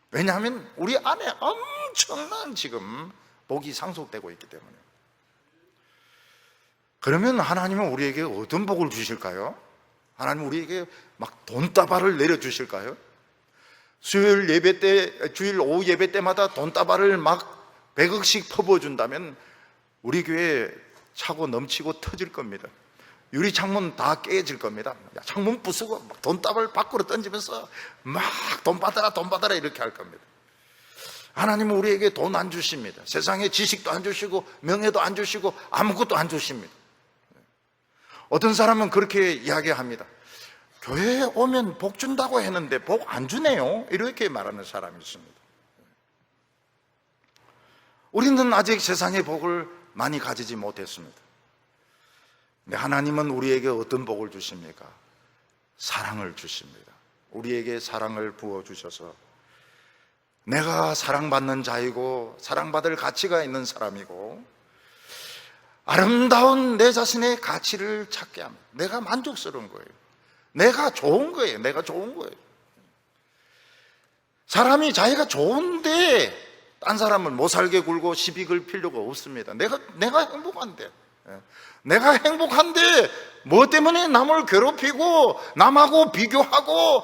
왜냐하면 우리 안에 엄청난 지금 복이 상속되고 있기 때문에. 그러면 하나님은 우리에게 어떤 복을 주실까요? 하나님은 우리에게 막 돈다발을 내려주실까요? 수요일 예배 때, 주일 오후 예배 때마다 돈다발을 막 100억씩 퍼부어준다면 우리 교회 차고 넘치고 터질 겁니다. 유리 창문 다 깨질 겁니다. 창문 부수고 막 돈다발 밖으로 던지면서 막 돈 받아라 이렇게 할 겁니다. 하나님은 우리에게 돈 안 주십니다. 세상에 지식도 안 주시고 명예도 안 주시고 아무것도 안 주십니다. 어떤 사람은 그렇게 이야기합니다. 교회에 오면 복 준다고 했는데 복 안 주네요, 이렇게 말하는 사람이 있습니다. 우리는 아직 세상의 복을 많이 가지지 못했습니다. 근데 하나님은 우리에게 어떤 복을 주십니까? 사랑을 주십니다. 우리에게 사랑을 부어주셔서 내가 사랑받는 자이고 사랑받을 가치가 있는 사람이고 아름다운 내 자신의 가치를 찾게 합니다. 내가 만족스러운 거예요. 내가 좋은 거예요. 내가 좋은 거예요. 사람이 자기가 좋은데 딴 사람을 못 살게 굴고 시비 걸 필요가 없습니다. 내가 행복한데, 내가 행복한데 뭐 때문에 남을 괴롭히고 남하고 비교하고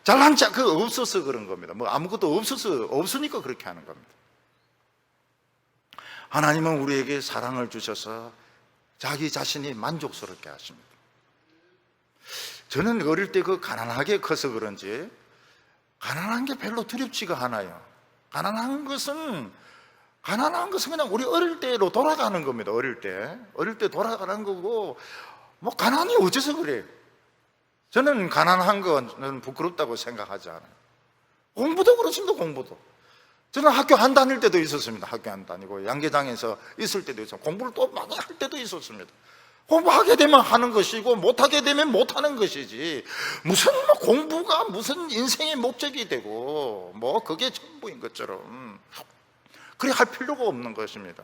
잘난 척 없어서 그런 겁니다. 뭐 아무것도 없으니까 그렇게 하는 겁니다. 하나님은 우리에게 사랑을 주셔서 자기 자신이 만족스럽게 하십니다. 저는 어릴 때 가난하게 커서 그런지 가난한 게 별로 두렵지가 않아요. 가난한 것은 그냥 우리 어릴 때로 돌아가는 겁니다. 어릴 때 돌아가는 거고, 뭐 가난이 어째서 그래요? 저는 가난한 거는 부끄럽다고 생각하지 않아요. 공부도 그렇습니다. 공부도 저는 학교 안 다닐 때도 있었습니다. 학교 안 다니고 양계장에서 있을 때도 있었고 공부를 또 많이 할 때도 있었습니다. 공부하게 되면 하는 것이고 못하게 되면 못하는 것이지, 무슨 공부가 무슨 인생의 목적이 되고 뭐 그게 전부인 것처럼 그래 할 필요가 없는 것입니다.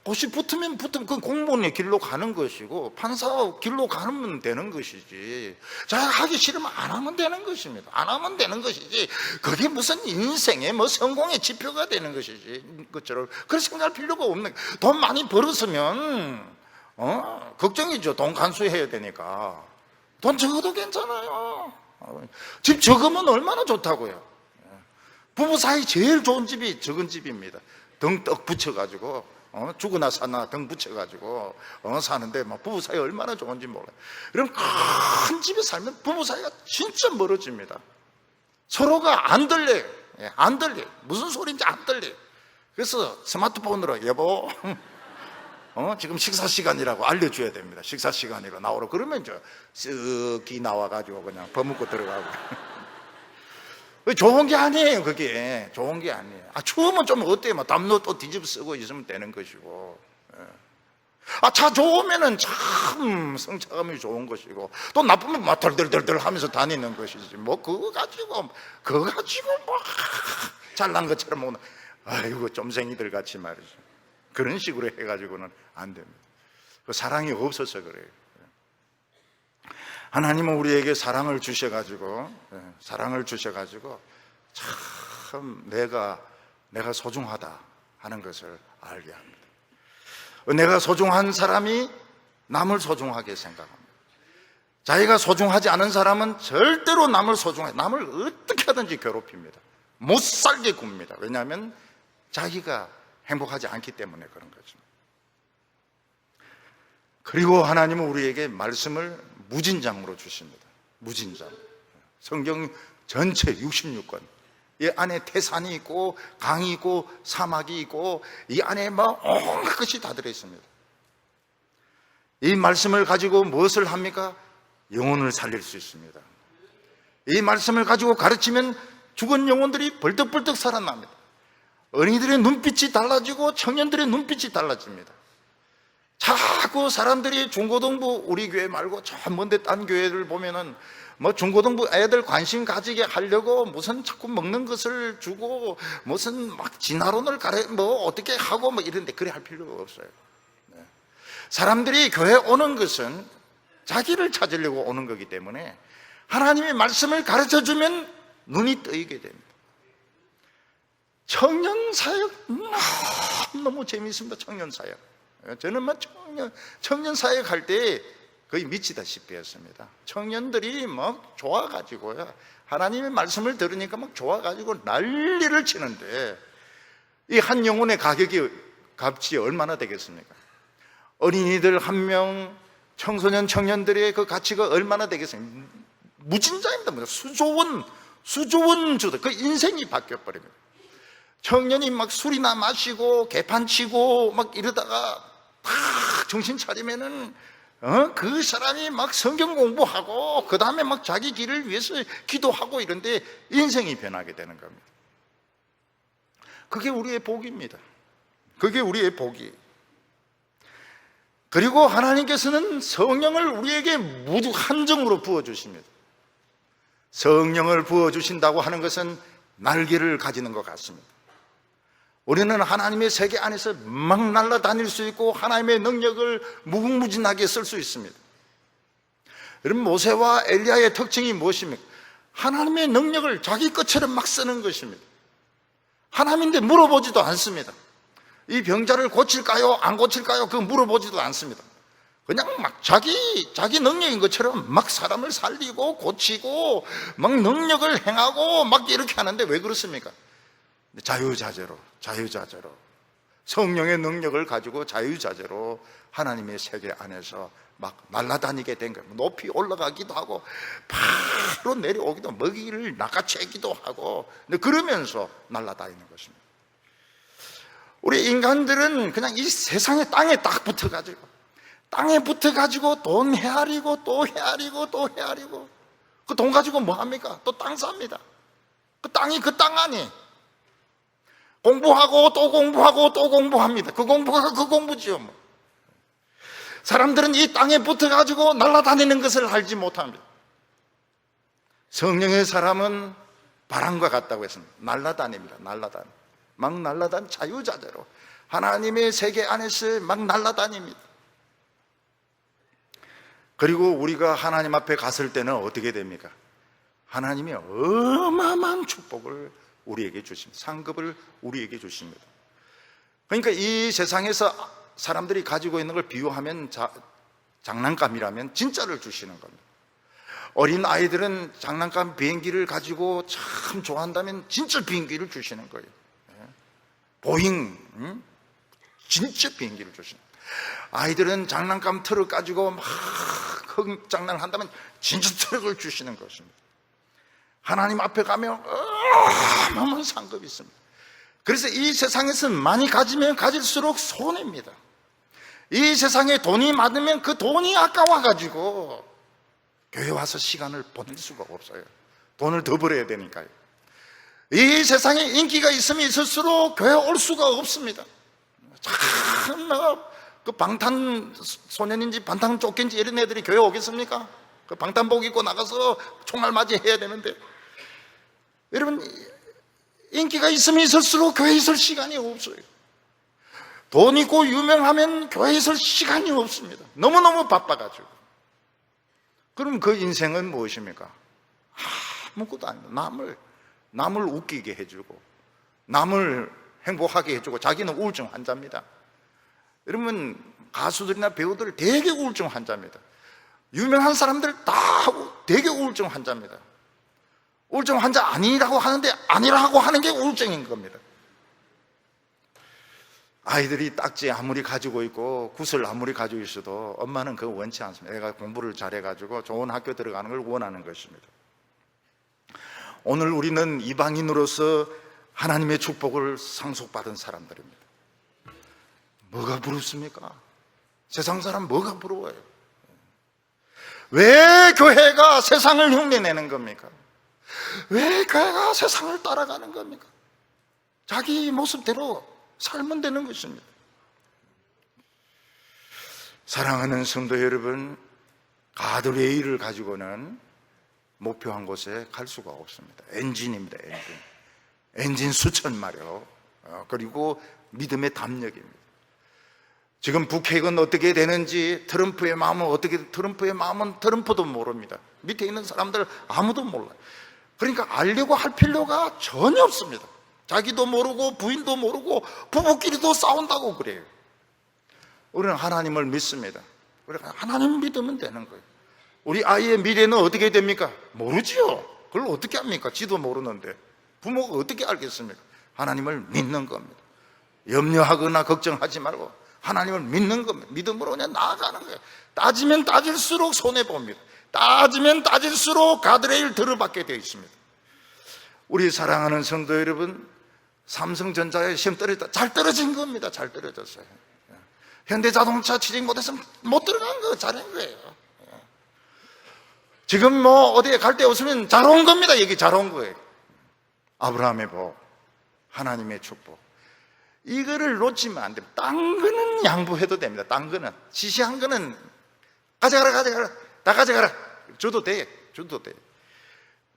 옷이 붙으면 그 공무원의 길로 가는 것이고 판사 길로 가면 되는 것이지, 자기가 하기 싫으면 안 하면 되는 것입니다. 안 하면 되는 것이지, 그게 무슨 인생의 뭐 성공의 지표가 되는 것이지 것처럼 그렇게 생각할 필요가 없는. 돈 많이 벌었으면 걱정이죠. 돈 간수해야 되니까. 돈 적어도 괜찮아요. 집 적으면 얼마나 좋다고요. 부부 사이 제일 좋은 집이 적은 집입니다. 등 떡 붙여가지고 죽으나 사나 등 붙여가지고 사는데 막 부부 사이 얼마나 좋은지 몰라요. 그럼 큰 집에 살면 부부 사이가 진짜 멀어집니다. 서로가 안 들려요. 안 들려요. 무슨 소리인지 안 들려요. 그래서 스마트폰으로 여보 지금 식사 시간이라고 알려줘야 됩니다. 식사 시간이라고 나오라 그러면 쓱이 나와가지고 그냥 버먹고 들어가고. 좋은 게 아니에요. 그게 좋은 게 아니에요. 추우면 좀 어때요? 뭐 담요 또 뒤집어 쓰고 있으면 되는 것이고, 차 좋으면은 참 성차감이 좋은 것이고, 또 나쁘면 막 덜덜덜덜 하면서 다니는 것이지. 뭐 그거 가지고 뭐 잘난 것처럼 오는, 아이고 점생이들 같이 말이죠. 그런 식으로 해가지고는 안 됩니다. 그 사랑이 없어서 그래요. 하나님은 우리에게 사랑을 주셔가지고 참 내가 소중하다 하는 것을 알게 합니다. 내가 소중한 사람이 남을 소중하게 생각합니다. 자기가 소중하지 않은 사람은 절대로 남을 어떻게 하든지 괴롭힙니다. 못 살게 굽니다. 왜냐하면 자기가 행복하지 않기 때문에 그런 거죠. 그리고 하나님은 우리에게 말씀을 무진장으로 주십니다. 무진장. 성경 전체 66권. 이 안에 태산이 있고 강이 있고 사막이 있고 이 안에 뭐 온갖 것이 다 들어있습니다. 이 말씀을 가지고 무엇을 합니까? 영혼을 살릴 수 있습니다. 이 말씀을 가지고 가르치면 죽은 영혼들이 벌떡벌떡 살아납니다. 어린이들의 눈빛이 달라지고 청년들의 눈빛이 달라집니다. 자꾸 사람들이 중고등부, 우리 교회 말고 저 먼데 딴 교회를 보면은 뭐 중고등부 애들 관심 가지게 하려고 무슨 자꾸 먹는 것을 주고 무슨 막 진화론을 뭐 어떻게 하고 뭐 이런데 그래 할 필요가 없어요. 사람들이 교회에 오는 것은 자기를 찾으려고 오는 거기 때문에 하나님의 말씀을 가르쳐 주면 눈이 뜨이게 됩니다. 청년 사역 너무 재미있습니다. 청년 사역. 저는 막 청년 사역 할 때 거의 미치다시피 했습니다. 청년들이 막 좋아가지고요, 하나님의 말씀을 들으니까 막 좋아가지고 난리를 치는데 이 한 영혼의 값이 얼마나 되겠습니까? 어린이들 한 명, 청소년 청년들의 그 가치가 얼마나 되겠습니까? 무진장입니다. 수조원 주도 그 인생이 바뀌어버립니다. 청년이 막 술이나 마시고 개판 치고 막 이러다가 다 정신 차리면은 그 사람이 막 성경 공부하고 그 다음에 막 자기 길을 위해서 기도하고 이런데 인생이 변하게 되는 겁니다. 그게 우리의 복입니다. 그게 우리의 복이. 그리고 하나님께서는 성령을 우리에게 무한정으로 부어주십니다. 성령을 부어주신다고 하는 것은 날개를 가지는 것 같습니다. 우리는 하나님의 세계 안에서 막 날아다닐 수 있고 하나님의 능력을 무궁무진하게 쓸 수 있습니다. 여러분, 모세와 엘리야의 특징이 무엇입니까? 하나님의 능력을 자기 것처럼 막 쓰는 것입니다. 하나님인데 물어보지도 않습니다. 이 병자를 고칠까요? 안 고칠까요? 그거 물어보지도 않습니다. 그냥 막 자기 능력인 것처럼 막 사람을 살리고 고치고 막 능력을 행하고 막 이렇게 하는데 왜 그렇습니까? 자유자재로 성령의 능력을 가지고 자유자재로 하나님의 세계 안에서 막 날아다니게 된 거예요. 높이 올라가기도 하고 바로 내려오기도, 먹이를 낚아채기도 하고, 그러면서 날아다니는 것입니다. 우리 인간들은 그냥 이 세상의 땅에 딱 붙어가지고 돈 헤아리고 또 헤아리고 또 헤아리고, 그 돈 가지고 뭐 합니까? 또 땅 삽니다. 그 땅이 그 땅 아니. 공부하고 또 공부하고 또 공부합니다. 그 공부가 그 공부지요 뭐. 사람들은 이 땅에 붙어가지고 날아다니는 것을 알지 못합니다. 성령의 사람은 바람과 같다고 했습니다. 날아다닙니다. 막 날아다니, 자유자재로 하나님의 세계 안에서 막 날아다닙니다. 그리고 우리가 하나님 앞에 갔을 때는 어떻게 됩니까? 하나님이 어마어마한 축복을 우리에게 주십니다. 상급을 우리에게 주십니다. 그러니까 이 세상에서 사람들이 가지고 있는 걸 비유하면 장난감이라면 진짜를 주시는 겁니다. 어린 아이들은 장난감 비행기를 가지고 참 좋아한다면 진짜 비행기를 주시는 거예요. 보잉, 진짜 비행기를 주시는 거예요. 아이들은 장난감 트럭 가지고 막 장난을 한다면 진짜 트럭을 주시는 것입니다. 하나님 앞에 가면 어마어마한 상급이 있습니다. 그래서 이 세상에서 많이 가지면 가질수록 손해입니다. 이 세상에 돈이 많으면 그 돈이 아까워가지고 교회 와서 시간을 보낼 수가 없어요. 돈을 더 벌어야 되니까요. 이 세상에 인기가 있으면 있을수록 교회 올 수가 없습니다. 참, 그 방탄소년인지 방탄조끼인지 이런 애들이 교회 오겠습니까? 그 방탄복 입고 나가서 총알 맞이해야 되는데, 여러분, 인기가 있으면 있을수록 교회에 있을 시간이 없어요. 돈 있고 유명하면 교회에 있을 시간이 없습니다. 너무너무 바빠가지고. 그럼 그 인생은 무엇입니까? 아무것도 아닙니다. 남을 웃기게 해주고, 남을 행복하게 해주고, 자기는 우울증 환자입니다. 여러분, 가수들이나 배우들 되게 우울증 환자입니다. 유명한 사람들 다 되게 우울증 환자입니다. 우울증 환자 아니라고 하는데 아니라고 하는 게 우울증인 겁니다. 아이들이 딱지 아무리 가지고 있고 굿을 아무리 가지고 있어도 엄마는 그거 원치 않습니다. 애가 공부를 잘해가지고 좋은 학교 들어가는 걸 원하는 것입니다. 오늘 우리는 이방인으로서 하나님의 축복을 상속받은 사람들입니다. 뭐가 부럽습니까? 세상 사람 뭐가 부러워요? 왜 교회가 세상을 흉내내는 겁니까? 왜 교회가 세상을 따라가는 겁니까? 자기 모습대로 살면 되는 것입니다. 사랑하는 성도 여러분, 가드레일을 가지고는 목표한 곳에 갈 수가 없습니다. 엔진입니다. 엔진 수천 마력, 그리고 믿음의 담력입니다. 지금 북핵은 어떻게 되는지, 트럼프의 마음은 트럼프의 마음은 트럼프도 모릅니다. 밑에 있는 사람들 아무도 몰라요. 그러니까 알려고 할 필요가 전혀 없습니다. 자기도 모르고 부인도 모르고 부부끼리도 싸운다고 그래요. 우리는 하나님을 믿습니다. 우리가 하나님 믿으면 되는 거예요. 우리 아이의 미래는 어떻게 됩니까? 모르지요. 그걸 어떻게 합니까? 지도 모르는데 부모가 어떻게 알겠습니까? 하나님을 믿는 겁니다. 염려하거나 걱정하지 말고 하나님을 믿는 겁니다. 믿음으로 그냥 나아가는 거예요. 따지면 따질수록 손해봅니다. 따지면 따질수록 가드레일 들어받게 되어 있습니다. 우리 사랑하는 성도 여러분, 삼성전자에 시험 떨어졌다. 잘 떨어진 겁니다. 잘 떨어졌어요. 현대자동차 취직 못해서 못 들어간 거 잘한 거예요. 지금 뭐 어디에 갈 데 없으면 잘 온 겁니다. 여기 잘 온 거예요. 아브라함의 복, 하나님의 축복, 이거를 놓치면 안 됩니다. 딴 거는 양보해도 됩니다. 딴 거는 지시한 거는 가져가라 다 가져가라 줘도 돼.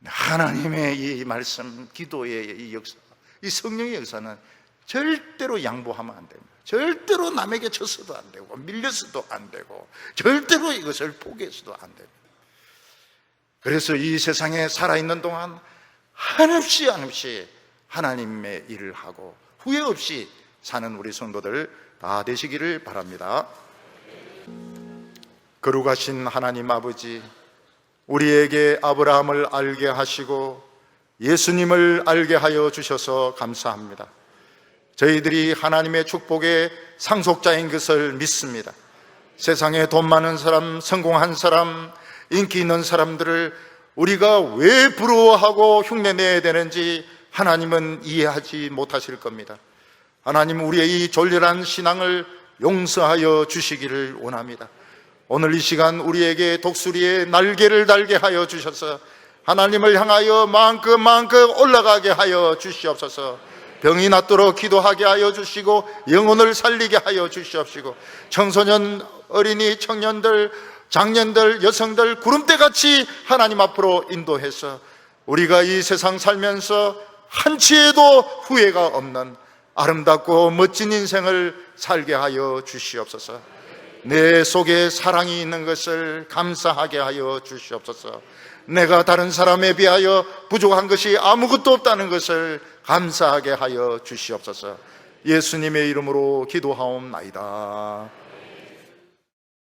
하나님의 이 말씀, 기도의 이 역사, 이 성령의 역사는 절대로 양보하면 안 됩니다. 절대로 남에게 쳤어도 안 되고 밀렸어도 안 되고 절대로 이것을 포기해서도 안 됩니다. 그래서 이 세상에 살아있는 동안 한없이 하나님의 일을 하고 후회 없이 사는 우리 성도들 다 되시기를 바랍니다. 거룩하신 하나님 아버지, 우리에게 아브라함을 알게 하시고 예수님을 알게 하여 주셔서 감사합니다. 저희들이 하나님의 축복의 상속자인 것을 믿습니다. 세상에 돈 많은 사람, 성공한 사람, 인기 있는 사람들을 우리가 왜 부러워하고 흉내내야 되는지 하나님은 이해하지 못하실 겁니다. 하나님, 우리의 이 졸렬한 신앙을 용서하여 주시기를 원합니다. 오늘 이 시간 우리에게 독수리의 날개를 달게 하여 주셔서 하나님을 향하여 마음껏 올라가게 하여 주시옵소서. 병이 낫도록 기도하게 하여 주시고 영혼을 살리게 하여 주시옵시고, 청소년, 어린이, 청년들, 장년들, 여성들 구름대같이 하나님 앞으로 인도해서 우리가 이 세상 살면서 한치에도 후회가 없는 아름답고 멋진 인생을 살게 하여 주시옵소서. 내 속에 사랑이 있는 것을 감사하게 하여 주시옵소서. 내가 다른 사람에 비하여 부족한 것이 아무것도 없다는 것을 감사하게 하여 주시옵소서. 예수님의 이름으로 기도하옵나이다.